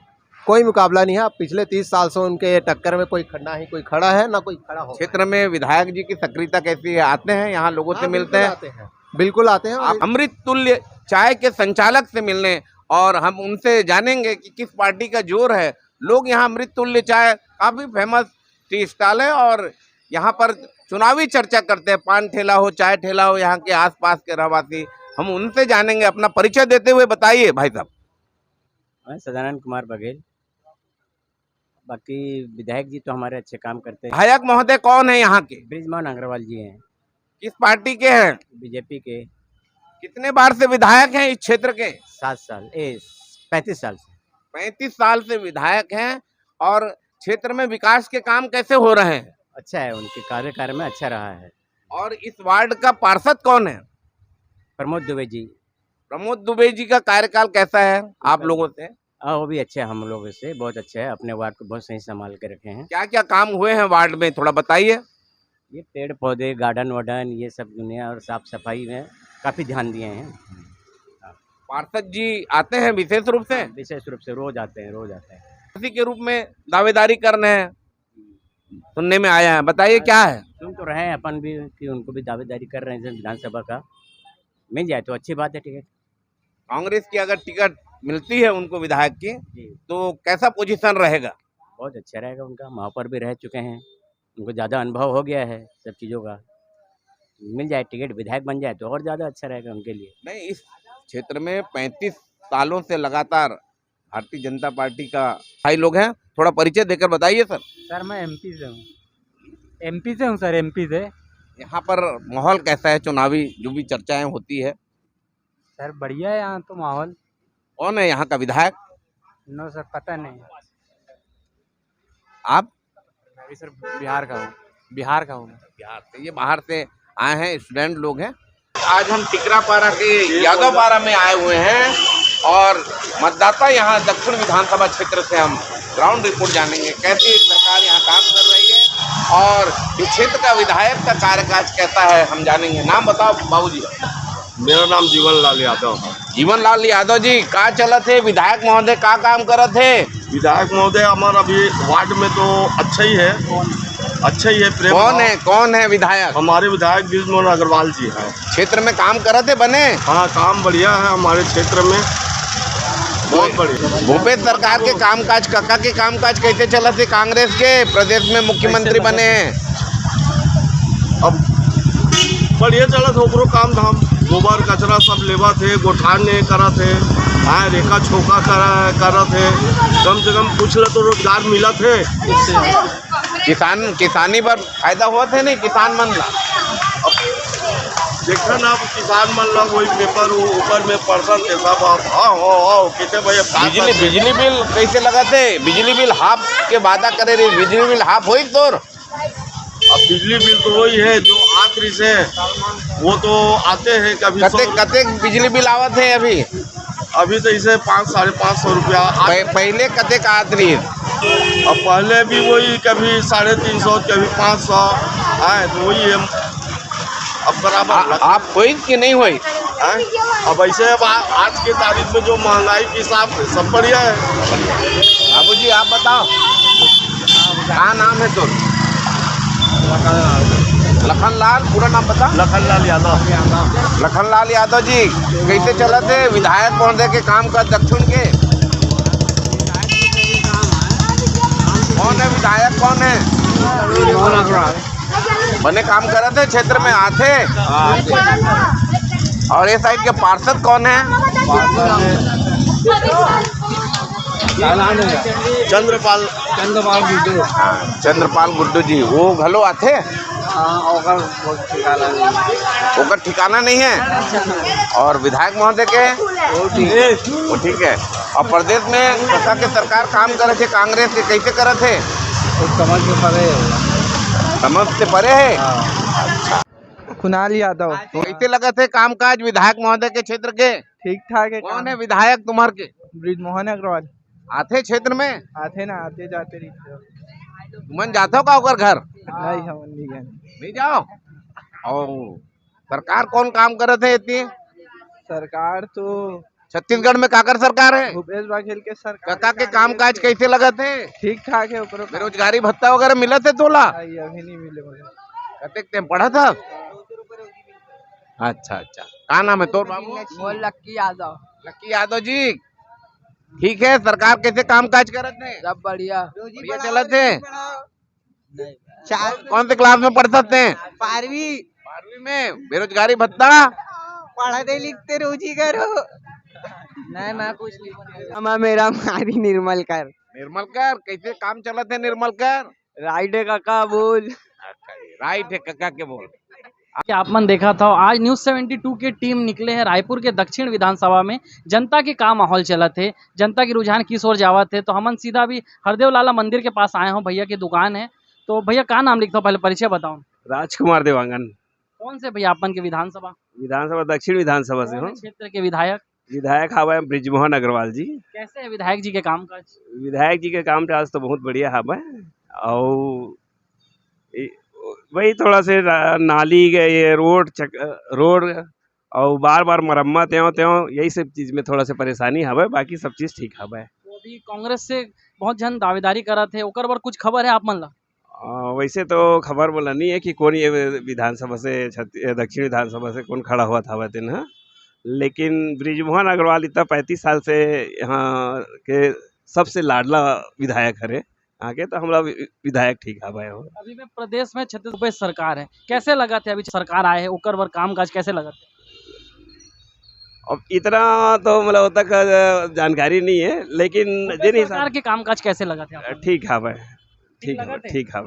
कोई मुकाबला नहीं है। अब पिछले 30 साल से उनके टक्कर में कोई खड़ा है ना कोई खड़ा हो। क्षेत्र में विधायक जी की सक्रियता कैसी है? आते हैं यहाँ, लोगों से मिलते हैं? बिल्कुल आते हैं। आप अमृत तुल्य चाय के संचालक से मिलने और हम उनसे जानेंगे कि किस पार्टी का जोर है। लोग यहाँ अमृत तुल्य चाय काफी फेमस टी स्टॉल है और यहाँ पर चुनावी चर्चा करते हैं। पान ठेला हो, चाय ठेला हो, यहाँ के आसपास के रहवासी, हम उनसे जानेंगे। अपना परिचय देते हुए बताइए भाई साहब। मैं सदानंद कुमार बघेल। बाकी विधायक जी तो हमारे अच्छे काम करते हैं। विधायक महोदय कौन है यहाँ के? ब्रिजमोहन अग्रवाल जी हैं। किस पार्टी के हैं? बीजेपी के। कितने बार से विधायक हैं इस क्षेत्र के? 7 साल 35 साल से। 35 साल से विधायक हैं। और क्षेत्र में विकास के काम कैसे हो रहे हैं? अच्छा है, उनके कार्यकाल में अच्छा रहा है। और इस वार्ड का पार्षद कौन है? प्रमोद दुबे जी। प्रमोद दुबे जी का कार्यकाल कैसा है आप लोगों से? वो भी अच्छे हैं, हम लोगों से बहुत अच्छे है। अपने वार्ड को बहुत सही संभाल के रखे हैं। क्या क्या काम हुए हैं वार्ड में, थोड़ा बताइए। ये पेड़ पौधे, गार्डन वार्डन, ये सब दुनिया और साफ सफाई में काफ़ी ध्यान दिए हैं। पार्षद जी आते हैं विशेष रूप से? विशेष रूप से रोज आते हैं, रोज आते हैं। किसी के रूप में दावेदारी करने हैं, सुनने में आया है, बताइए क्या है? सुन तो रहे हैं अपन भी कि उनको भी दावेदारी कर रहे हैं विधानसभा का। मिल जाए तो अच्छी बात है टिकट। कांग्रेस की अगर टिकट मिलती है उनको विधायक की तो कैसा पोजीशन रहेगा? बहुत अच्छा रहेगा उनका। वहाँ पर भी रह चुके हैं, उनको ज़्यादा अनुभव हो गया है सब चीज़ों का। मिल जाए टिकट, विधायक बन जाए तो और ज़्यादा अच्छा रहेगा उनके लिए। नहीं, इस क्षेत्र में 35 सालों से लगातार भारतीय जनता पार्टी का भाई लोग हैं, थोड़ा परिचय देकर बताइए सर। सर मैं एमपी से हूँ। एमपी से हूँ सर, एमपी से। यहाँ पर माहौल कैसा है, चुनावी जो भी चर्चाएं होती है? सर बढ़िया है यहाँ तो माहौल। कौन है यहाँ का विधायक? नो सर पता नहीं। आप? मैं भी सर बिहार का हूँ। बिहार का हूँ। बिहार से? ये बाहर से आए हैं, स्टूडेंट लोग हैं। आज हम टिकरापारा के यादवपारा में आए हुए हैं और मतदाता यहाँ दक्षिण विधानसभा क्षेत्र से हम ग्राउंड रिपोर्ट जानेंगे कैसी सरकार यहाँ काम कर रही है और इस क्षेत्र का विधायक का कार्यकाज कैसा है हम जानेंगे। नाम बताओ बाबूजी। मेरा नाम जीवन लाल यादव। जीवन लाल यादव जी का चला थे विधायक महोदय का काम कर थे? विधायक महोदय हमारा अभी वार्ड में तो अच्छा ही है प्रेम। कौन है विधायक? हमारे विधायक ब्रिजमोहन अग्रवाल जी हैं। क्षेत्र में काम कर थे बने? हाँ, काम बढ़िया है हमारे क्षेत्र में, बहुत बढ़िया। भूपेश सरकार के कामकाज, काका के कामकाज कैसे चला थे? कांग्रेस के प्रदेश में मुख्यमंत्री बने हैं, अब बढ़िया चला था ओकरो काम धाम, गोबर कचरा सब लेवा थे, गोठान ने करा थे, हाँ रेखा छोका करा थे, कम से कम कुछ तो रोजगार मिला थे। किसानी पर फायदा हुआ थे नहीं किसान मन ला? देखा ना किसान मन ला वही पेपर ऊपर में पढ़ता थे सब। हाँ कैसे भैया बिजली बिल कैसे लगा थे? बिजली बिल हाफ के वादा करे रही, बिजली बिल हाफ हुई तोर? अब बिजली बिल तो वही है जो आखिरी से वो तो आते हैं कभी। कते बिजली बिल आवत है अभी तो इसे 500-550 रुपया। पहले कते का आत रही? अब पहले भी वही कभी 350 कभी 500 है, तो वही है अब बराबर। आप हुई कि नहीं हुई? अब ऐसे अब आज के तारीख में जो महंगाई के हिसाब से सब बढ़िया है। बाबू जी आप बताओ क्या नाम है तो? लखनलाल, पूरा नाम बता? लखनलाल यादव। लखनलाल यादव जी कैसे चला थे विधायक महोदय के काम का दक्षिण के? कौन है विधायक, कौन है? बने काम कर रहे थे क्षेत्र में आते। और ये साइड के पार्षद कौन है? चंद्रपाल गुड्डू जी, वो घलो आते? ओकर ठिकाना नहीं है। और विधायक महोदय के वो ठीक है। और प्रदेश में काका के सरकार काम करे थे कांग्रेस के, कैसे करे थे? समझ से परे है। अच्छा, कुणाल यादव। तो कैसे लगे थे कामकाज विधायक महोदय के क्षेत्र के? ठीक ठाक है। कौन है विधायक तुम्हारे के? ब्रिजमोहन अग्रवाल। आते क्षेत्र में? आते ना, आते जाते रहते। तुमन जाते हो का ओकर घर? नहीं, हम नहीं जाओ। और सरकार कौन काम करे थे इतनी? सरकार तो छत्तीसगढ़ में काकर सरकार है? भूपेश बघेल के सरकार। काका के कामकाज कैसे लगे थे? ठीक ठाक है। बेरोजगारी भत्ता वगैरह मिला थे तोला? अभी नहीं मिले मुझे। कते पढ़ा था? अच्छा, क्या नाम है तोर बाबू? लक्की यादव। लक्की यादव जी, ठीक है। सरकार कैसे कामकाज कर रहे थे? सब बढ़िया चले थे। कौन से क्लास में पढ़ते थे? 12वीं में। बेरोजगारी भत्ता? पढ़ते लिखते रोजी करो। नहीं कुछ नहीं। मेरा मारी निर्मल कर। कैसे काम चला थे निर्मल कर? राइट है काका बोल। राइट है काका के बोल। आप मन देखा था आज न्यूज़ 72 के टीम निकले हैं रायपुर के दक्षिण विधानसभा में। जनता के का माहौल चला थे, जनता की रुझान किस ओर जावा थे, तो हमन सीधा भी हरदेव लाला मंदिर के पास आए हो। भैया की दुकान है, तो भैया का नाम लिखता हूँ, पहले परिचय बताओ। राजकुमार देवांगन। कौन से भैया अपन के विधानसभा? दक्षिण विधानसभा से हूँ। क्षेत्र के विधायक हवा ब्रिजमोहन अग्रवाल जी। कैसे है विधायक जी के कामकाज? विधायक जी के काम काज तो बहुत बढ़िया हवा, और वही थोड़ा से नाली ये रोड और बार मरम्मत त्यों यही सब चीज में थोड़ा से परेशानी हवा, बाकी सब चीज ठीक हवा। तो अभी कांग्रेस से बहुत जन दावेदारी करा थे, ओकर पर कुछ खबर है आप मन ला? वैसे तो खबर बोला नहीं है कि कौन ये विधानसभा से दक्षिण विधानसभा से कौन खड़ा हुआ था दिन, हाँ। लेकिन ब्रिजमोहन अग्रवाल इतना 35 साल से यहाँ के सबसे लाडला विधायक हरे आगे, तो हमारा विधायक ठीक है भाई। अभी में प्रदेश में छत्तीसगढ़ सरकार है, कैसे लगा थे अभी सरकार आए है ओकर बर काम काज कैसे लगा थे? अब इतना तो मतलब तक जानकारी नहीं है, लेकिन सरकार के काम काज कैसे लगा थे? ठीक है भाई, ठीक है।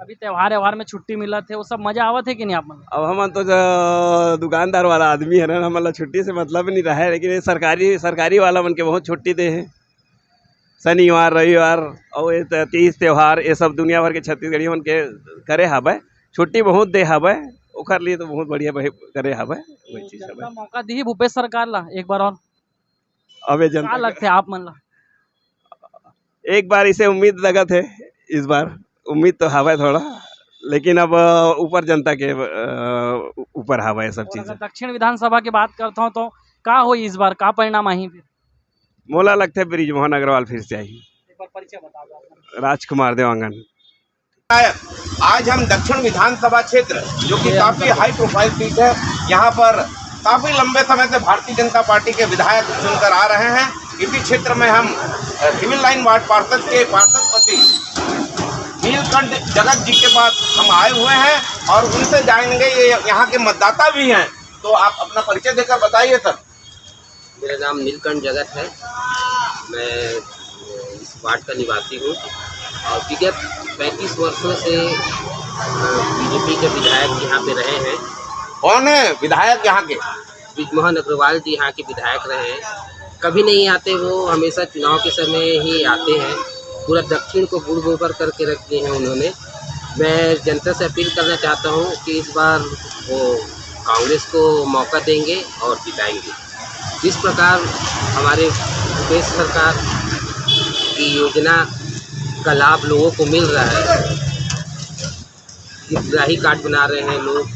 अभी त्योहार में छुट्टी मिला थे, वो सब मजा आवत है कि नहीं आप मन? अब हम तो दुकानदार वाला आदमी है ना, हमारा छुट्टी से मतलब नहीं रहा है, लेकिन ये सरकारी वाला मन के बहुत छुट्टी दे है। शनिवार रविवार और ये 30 त्यौहार ये सब दुनिया भर के छत्तीसगढ़ी मन के करे हवे, छुट्टी बहुत दे हवे, ओकर लिए तो बहुत बढ़िया भाई करे हवे वही चीज जनता हवे। मौका दी भूपेश सरकार ला एक बार और अबे क्या जनता लगते आप मन ला एक बार इसे उम्मीद लगत है, इस बार उम्मीद तो हवा थोड़ा, लेकिन अब ऊपर जनता के ऊपर हवा है सब और चीज। अगर दक्षिण विधानसभा की बात करता हूँ तो का हो इस बार का परिणाम आई फिर मोला लगता है ब्रिजमोहन अग्रवाल फिर से आई। एक बार परिचय बता दो आप। राजकुमार देवांगन। आज हम दक्षिण विधानसभा क्षेत्र जो कि काफी हाई प्रोफाइल सीट है, यहाँ पर काफी लंबे समय से भारतीय जनता पार्टी के विधायक चुनकर आ रहे हैं। इसी क्षेत्र में हम सिविल लाइन वार्ड पार्षद के पार्षदपति नीलकंठ जगत जी के पास हम आए हुए हैं और उनसे जानेंगे, ये यहाँ के मतदाता भी हैं। तो आप अपना परिचय देकर बताइए सर। मेरा नाम नीलकंठ जगत है, मैं इस वार्ड का निवासी हूँ और विगत 35 वर्षों से बीजेपी के विधायक यहाँ पे रहे हैं। कौन है विधायक यहाँ के? ब्रिजमोहन अग्रवाल जी यहाँ के विधायक रहे हैं। कभी नहीं आते वो, हमेशा चुनाव के समय ही आते हैं। पूरा दक्षिण को गुड़ गोबर करके रख दिए हैं उन्होंने। मैं जनता से अपील करना चाहता हूँ कि इस बार वो कांग्रेस को मौका देंगे और जिताएंगे। जिस प्रकार हमारे प्रदेश सरकार की योजना का लाभ लोगों को मिल रहा है, हितग्राही कार्ड बना रहे हैं लोग,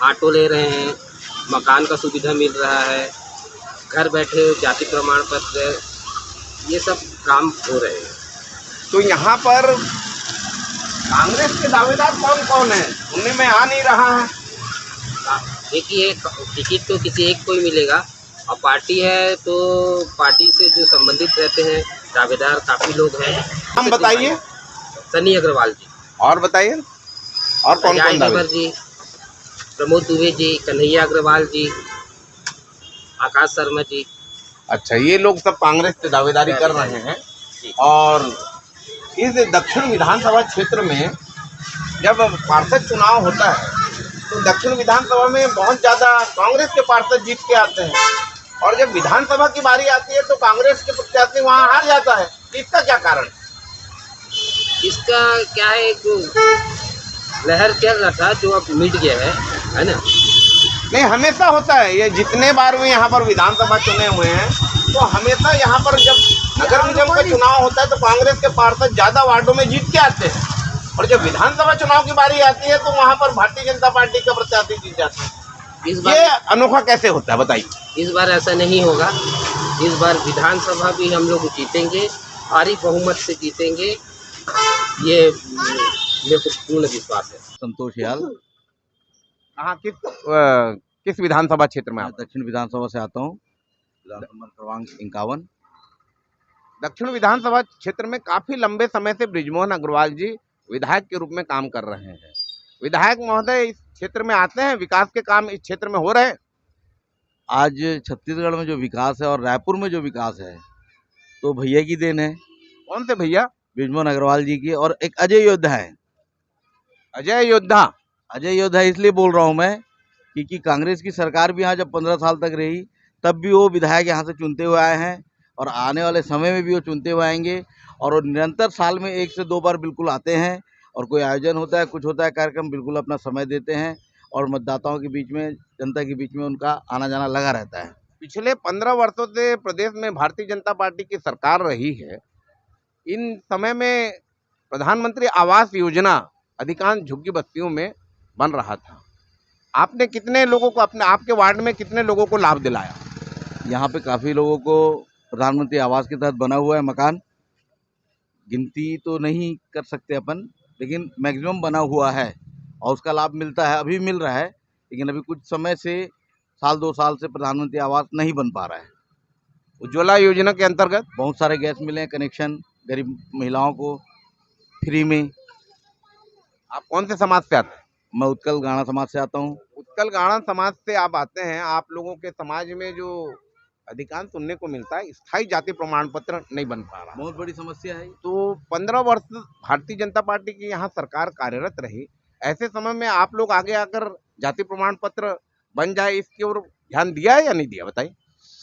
ऑटो ले रहे हैं, मकान का सुविधा मिल रहा है, घर बैठे जाति प्रमाण पत्र, ये सब काम हो रहे हैं। तो यहाँ पर कांग्रेस के दावेदार कौन कौन है? सुनने में आ नहीं रहा है। देखिए, टिकट तो किसी एक को ही मिलेगा और पार्टी है तो पार्टी से जो संबंधित रहते हैं दावेदार काफ़ी लोग हैं। हम बताइए। सनी अग्रवाल जी। और बताइए और कौन कौन दावेदार जी, प्रमोद दुबे जी, कन्हैया अग्रवाल जी, आकाश शर्मा जी। अच्छा, ये लोग सब कांग्रेस से दावेदारी कर रहे हैं। और इस दक्षिण विधानसभा क्षेत्र में जब पार्षद चुनाव होता है तो दक्षिण विधानसभा में बहुत ज़्यादा कांग्रेस के पार्षद जीत के आते हैं, और जब विधानसभा की बारी आती है तो कांग्रेस के प्रत्याशी वहाँ हार जाता है। इसका क्या कारण? इसका क्या है, एक लहर चल रहा था जो अब मिट गया है ना। नहीं, हमेशा होता है ये, जितने बार भी यहाँ पर विधानसभा चुने हुए हैं तो हमेशा यहाँ पर जब नगर निगम का चुनाव होता है तो कांग्रेस के पार्षद ज़्यादा वार्डों में जीत के आते हैं, और जब विधानसभा चुनाव की बारी आती है तो वहाँ पर भारतीय जनता पार्टी का प्रत्याशी जीत जाता है। इस बार ये अनोखा कैसे होता है बताइए? इस बार ऐसा नहीं होगा। इस बार विधानसभा भी हम लोग जीतेंगे, भारी बहुमत से जीतेंगे, ये मेरे को पूर्ण विश्वास है। संतोष याल। हाँ, किस विधानसभा क्षेत्र में? दक्षिण विधानसभा से आता हूँ, नंबर क्रमांक 51। दक्षिण विधानसभा क्षेत्र में काफी लंबे समय से ब्रिजमोहन अग्रवाल जी विधायक के रूप में काम कर रहे हैं। विधायक महोदय इस क्षेत्र में आते हैं, विकास के काम इस क्षेत्र में हो रहे हैं। आज छत्तीसगढ़ में जो विकास है और रायपुर में जो विकास है तो भैया की देन है। कौन से भैया? ब्रिजमोहन अग्रवाल जी की। और एक अजय योद्धा है। अजय योद्धा? अजय योद्धा इसलिए बोल रहा हूँ मैं क्योंकि कांग्रेस की सरकार भी यहाँ जब 15 साल तक रही तब भी वो विधायक यहाँ से चुनते हुए आए हैं और आने वाले समय में भी वो चुनते हुए आएंगे, और वो निरंतर साल में 1 से 2 बार बिल्कुल आते हैं, और कोई आयोजन होता है, कुछ होता है कार्यक्रम, बिल्कुल अपना समय देते हैं और मतदाताओं के बीच में, जनता के बीच में उनका आना जाना लगा रहता है। पिछले 15 वर्षों से प्रदेश में भारतीय जनता पार्टी की सरकार रही है। इन समय में प्रधानमंत्री आवास योजना अधिकांश झुग्गी बस्तियों में बन रहा था। आपने कितने लोगों को आपके वार्ड में कितने लोगों को लाभ दिलाया? यहाँ पे काफ़ी लोगों को प्रधानमंत्री आवास के तहत बना हुआ है मकान, गिनती तो नहीं कर सकते अपन, लेकिन मैक्सिमम बना हुआ है और उसका लाभ मिलता है, अभी मिल रहा है, लेकिन अभी कुछ समय से 1-2 साल से प्रधानमंत्री आवास नहीं बन पा रहा है। उज्ज्वला योजना के अंतर्गत बहुत सारे गैस मिले हैं, कनेक्शन गरीब महिलाओं को फ्री में। आप कौन से समाज से आते हैं? मैं उत्कल गाणा समाज से आता हूँ। उत्कल गाणा समाज से आप आते हैं। आप लोगों के समाज में जो अधिकांश सुनने को मिलता है, स्थायी जाति प्रमाण पत्र नहीं बन पा रहा, बहुत बड़ी समस्या है। तो 15 वर्ष भारतीय जनता पार्टी की यहाँ सरकार कार्यरत रही, ऐसे समय में आप लोग आगे आकर जाति प्रमाण पत्र बन जाए इसकी ओर ध्यान दिया है या नहीं दिया, बताइए?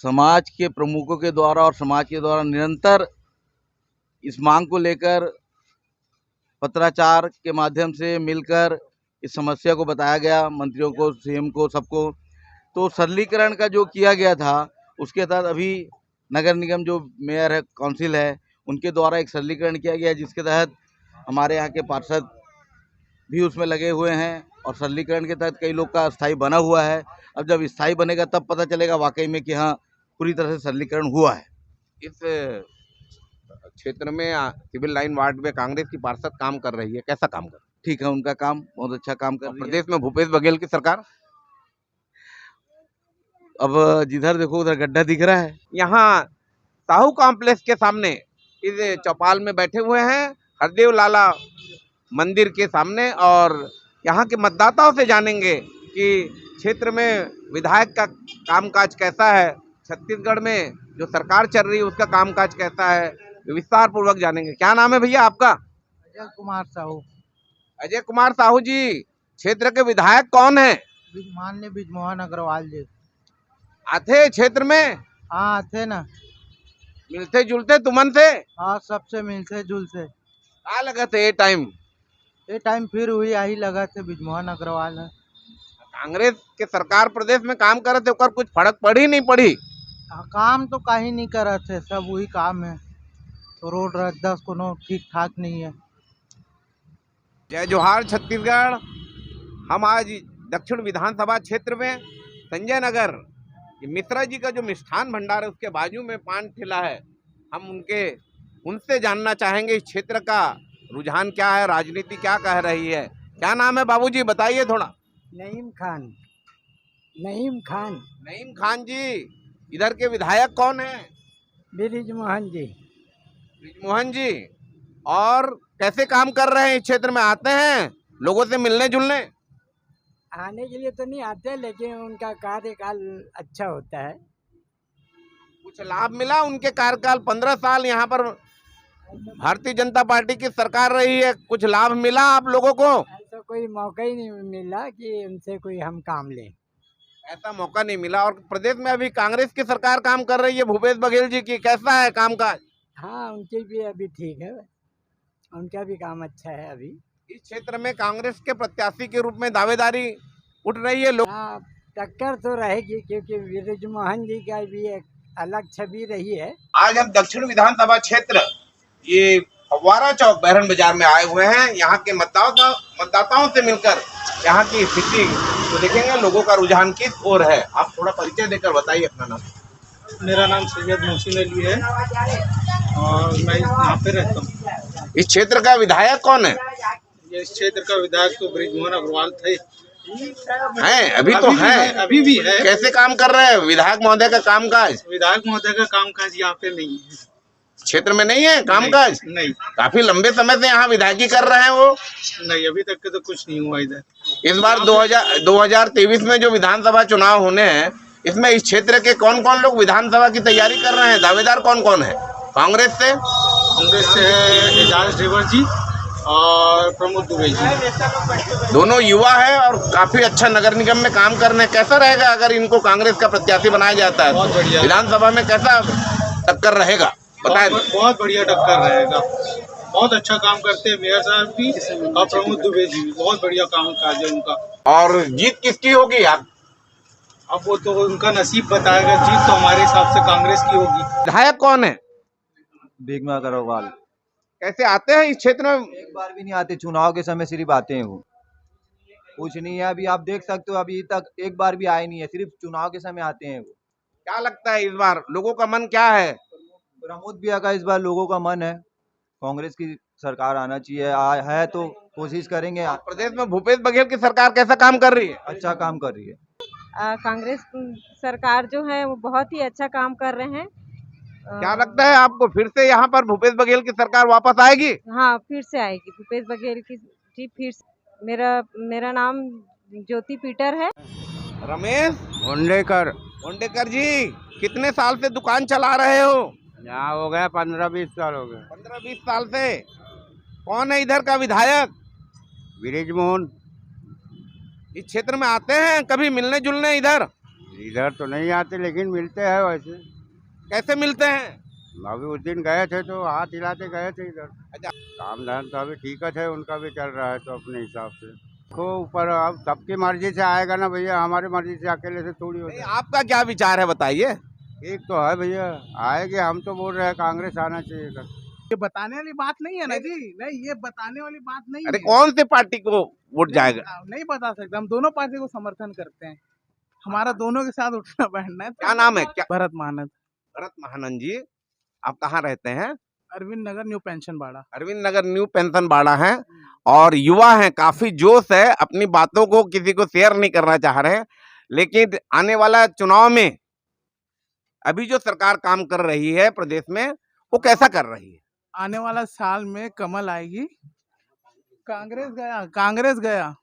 समाज के प्रमुखों के द्वारा और समाज के द्वारा निरंतर इस मांग को लेकर पत्राचार के माध्यम से मिलकर इस समस्या को बताया गया, मंत्रियों को, सीएम को, सबको। तो सरलीकरण का जो किया गया था उसके तहत अभी नगर निगम जो मेयर है, काउंसिल है, उनके द्वारा एक सरलीकरण किया गया, जिसके तहत हमारे यहाँ के पार्षद भी उसमें लगे हुए हैं और सरलीकरण के तहत कई लोग का स्थायी बना हुआ है। अब जब स्थायी बनेगा तब पता चलेगा वाकई में कि हाँ पूरी तरह से सरलीकरण हुआ है। इस क्षेत्र में सिविल लाइन वार्ड में कांग्रेस की पार्षद काम कर रही है, कैसा काम कर? ठीक है, उनका काम बहुत अच्छा काम कर रही है। प्रदेश में भूपेश बघेल की सरकार, अब जिधर देखो उधर गड्ढा दिख रहा है। यहाँ साहू कॉम्प्लेक्स के सामने इस चौपाल में बैठे हुए हैं, हरदेव लाला मंदिर के सामने, और यहाँ के मतदाताओं से जानेंगे कि क्षेत्र में विधायक का कामकाज कैसा है, छत्तीसगढ़ में जो सरकार चल रही है उसका कामकाज कैसा है, विस्तार पूर्वक जानेंगे। क्या नाम है भैया आपका? अजय कुमार साहू। अजय कुमार साहू जी, क्षेत्र के विधायक कौन है? माननीय ब्रिजमोहन अग्रवाल जी। आते क्षेत्र में? हाँ आते ना। मिलते जुलते तुमन से? हाँ सबसे मिलते जुलते। क्या लगा थे ये टाइम फिर हुई यही लगा थे ब्रिजमोहन अग्रवाल है। कांग्रेस के सरकार प्रदेश में काम करे थे, ओकर कुछ फर्क पड़ी नहीं पड़ी? काम तो कहीं नहीं करे थे, सब वही काम है। तो रोड रद्दा कोनो ठीक ठाक नहीं है। जय जोहार छत्तीसगढ़। हम आज दक्षिण विधानसभा क्षेत्र में संजय नगर मिश्रा जी का जो मिष्ठान भंडार है उसके बाजू में पान ठेला है। हम उनसे जानना चाहेंगे इस क्षेत्र का रुझान क्या है, राजनीति क्या कह रही है। क्या नाम है बाबूजी, बताइए थोड़ा। नईम खान। नईम खान। नईम खान जी, इधर के विधायक कौन है? ब्रिजमोहन जी। ब्रिजमोहन जी, और कैसे काम कर रहे हैं इस क्षेत्र में? आते हैं लोगों से मिलने जुलने? आने के लिए तो नहीं आते, लेकिन उनका कार्यकाल अच्छा होता है। कुछ लाभ मिला उनके कार्यकाल? 15 साल यहाँ पर भारतीय जनता पार्टी की सरकार रही है, कुछ लाभ मिला आप लोगों को? ऐसा कोई मौका ही नहीं मिला कि उनसे कोई हम काम लें। ऐसा मौका नहीं मिला। और प्रदेश में अभी कांग्रेस की सरकार काम कर रही है भूपेश बघेल जी की, कैसा है कामकाज? हाँ उनके भी अभी ठीक है, उनका भी काम अच्छा है। अभी इस क्षेत्र में कांग्रेस के प्रत्याशी के रूप में दावेदारी उठ रही है। लोग टक्कर तो रहेगी, क्योंकि ब्रिजमोहन जी का भी एक अलग छवि रही है। आज हम दक्षिण विधानसभा क्षेत्र ये फव्वारा चौक बैरन बाजार में आए हुए हैं। यहाँ के मतदाताओं से मिलकर यहाँ की स्थिति तो देखेंगे, लोगों का रुझान किस ओर है। आप थोड़ा परिचय देकर बताइए अपना नाम। मेरा नाम सैयद मोहसिन अली है और मैं यहाँ पे रहता हूँ। इस क्षेत्र का विधायक कौन है? इस क्षेत्र का विधायक तो ब्रिजमोहन अग्रवाल थे। हैं, अभी तो हैं, अभी भी है। कैसे काम कर रहे हैं विधायक महोदय का कामकाज? विधायक महोदय का कामकाज यहाँ पे नहीं है, क्षेत्र में नहीं है कामकाज? नहीं। काफी लंबे समय से यहाँ विधायकी कर रहे हैं वो? नहीं, अभी तक के तो कुछ नहीं हुआ इधर। इस बार 2023 में जो विधानसभा चुनाव होने हैं, इसमें इस क्षेत्र के कौन कौन लोग विधानसभा की तैयारी कर रहे हैं? दावेदार कौन कौन है? कांग्रेस से है एजाज ढेबर जी और प्रमोद दुबे जी। दोनों युवा है और काफी अच्छा नगर निगम में काम करने। कैसा रहेगा अगर इनको कांग्रेस का प्रत्याशी बनाया जाता है? बहुत बढ़िया। विधानसभा में कैसा टक्कर रहेगा बताएं? बहुत बढ़िया टक्कर रहेगा, बहुत अच्छा काम करते हैं मेयर साहब भी और प्रमोद दुबे जी भी, बहुत बढ़िया काम काज है उनका। और जीत किसकी होगी आप? अब वो तो उनका नसीब बताएगा, जीत तो हमारे हिसाब से कांग्रेस की होगी। विधायक कौन है? ब्रिजमोहन अग्रवाल। कैसे आते हैं इस क्षेत्र में? एक बार भी नहीं आते, चुनाव के समय सिर्फ आते हैं वो, कुछ नहीं है। अभी आप देख सकते हो, अभी तक एक बार भी आए नहीं है, सिर्फ चुनाव के समय आते हैं वो। क्या लगता है इस बार लोगों का मन क्या है? प्रमोद भैया का इस बार लोगों का मन है कांग्रेस की सरकार आना चाहिए, है तो कोशिश करेंगे। प्रदेश में भूपेश बघेल की सरकार कैसा काम कर रही है? अच्छा काम कर रही है। कांग्रेस सरकार जो है वो बहुत ही अच्छा काम कर रहे हैं। क्या लगता है आपको, फिर से यहाँ पर भूपेश बघेल की सरकार वापस आएगी? हाँ फिर से आएगी भूपेश बघेल की जी, फिर से। मेरा नाम ज्योति पीटर है। रमेश ओंडेकर जी, कितने साल से दुकान चला रहे हो? यहाँ हो गया 15-20 साल हो गए। 15-20 साल से। कौन है इधर का विधायक? ब्रिजमोहन। इस क्षेत्र में आते हैं कभी मिलने जुलने? इधर तो नहीं आते, लेकिन मिलते हैं। वैसे कैसे मिलते हैं? अभी उस दिन गए थे तो हाथ हिलाते गए थे इधर। अच्छा, काम धाम तो अभी ठीक है, उनका भी चल रहा है तो अपने हिसाब से को ऊपर अब सबकी मर्जी से आएगा ना भैया, हमारी मर्जी से अकेले से थोड़ी होता है। आपका क्या विचार है बताइए। ठीक तो है भैया, आएंगे, हम तो बोल रहे हैं कांग्रेस आना चाहिए इधर। ये बताने वाली बात नहीं है ना जी, नहीं ये बताने वाली बात नहीं अरे है। कौन से पार्टी को वोट जाएगा? नहीं बता सकते, हम दोनों पार्टी को समर्थन करते हैं, हमारा दोनों के साथ उठना बैठना है। क्या नाम है? क्या भरत महानंद। भरत महानंद जी, आप कहाँ रहते हैं? अरविंद नगर न्यू पेंशन बाड़ा। अरविंद नगर न्यू पेंशन बाड़ा है और युवा हैं, काफी जोश है, अपनी बातों को किसी को शेयर नहीं करना चाह रहे हैं। लेकिन आने वाला चुनाव में अभी जो सरकार काम कर रही है प्रदेश में, वो कैसा कर रही है? आने वाला साल में कमल आएगी। कांग्रेस गया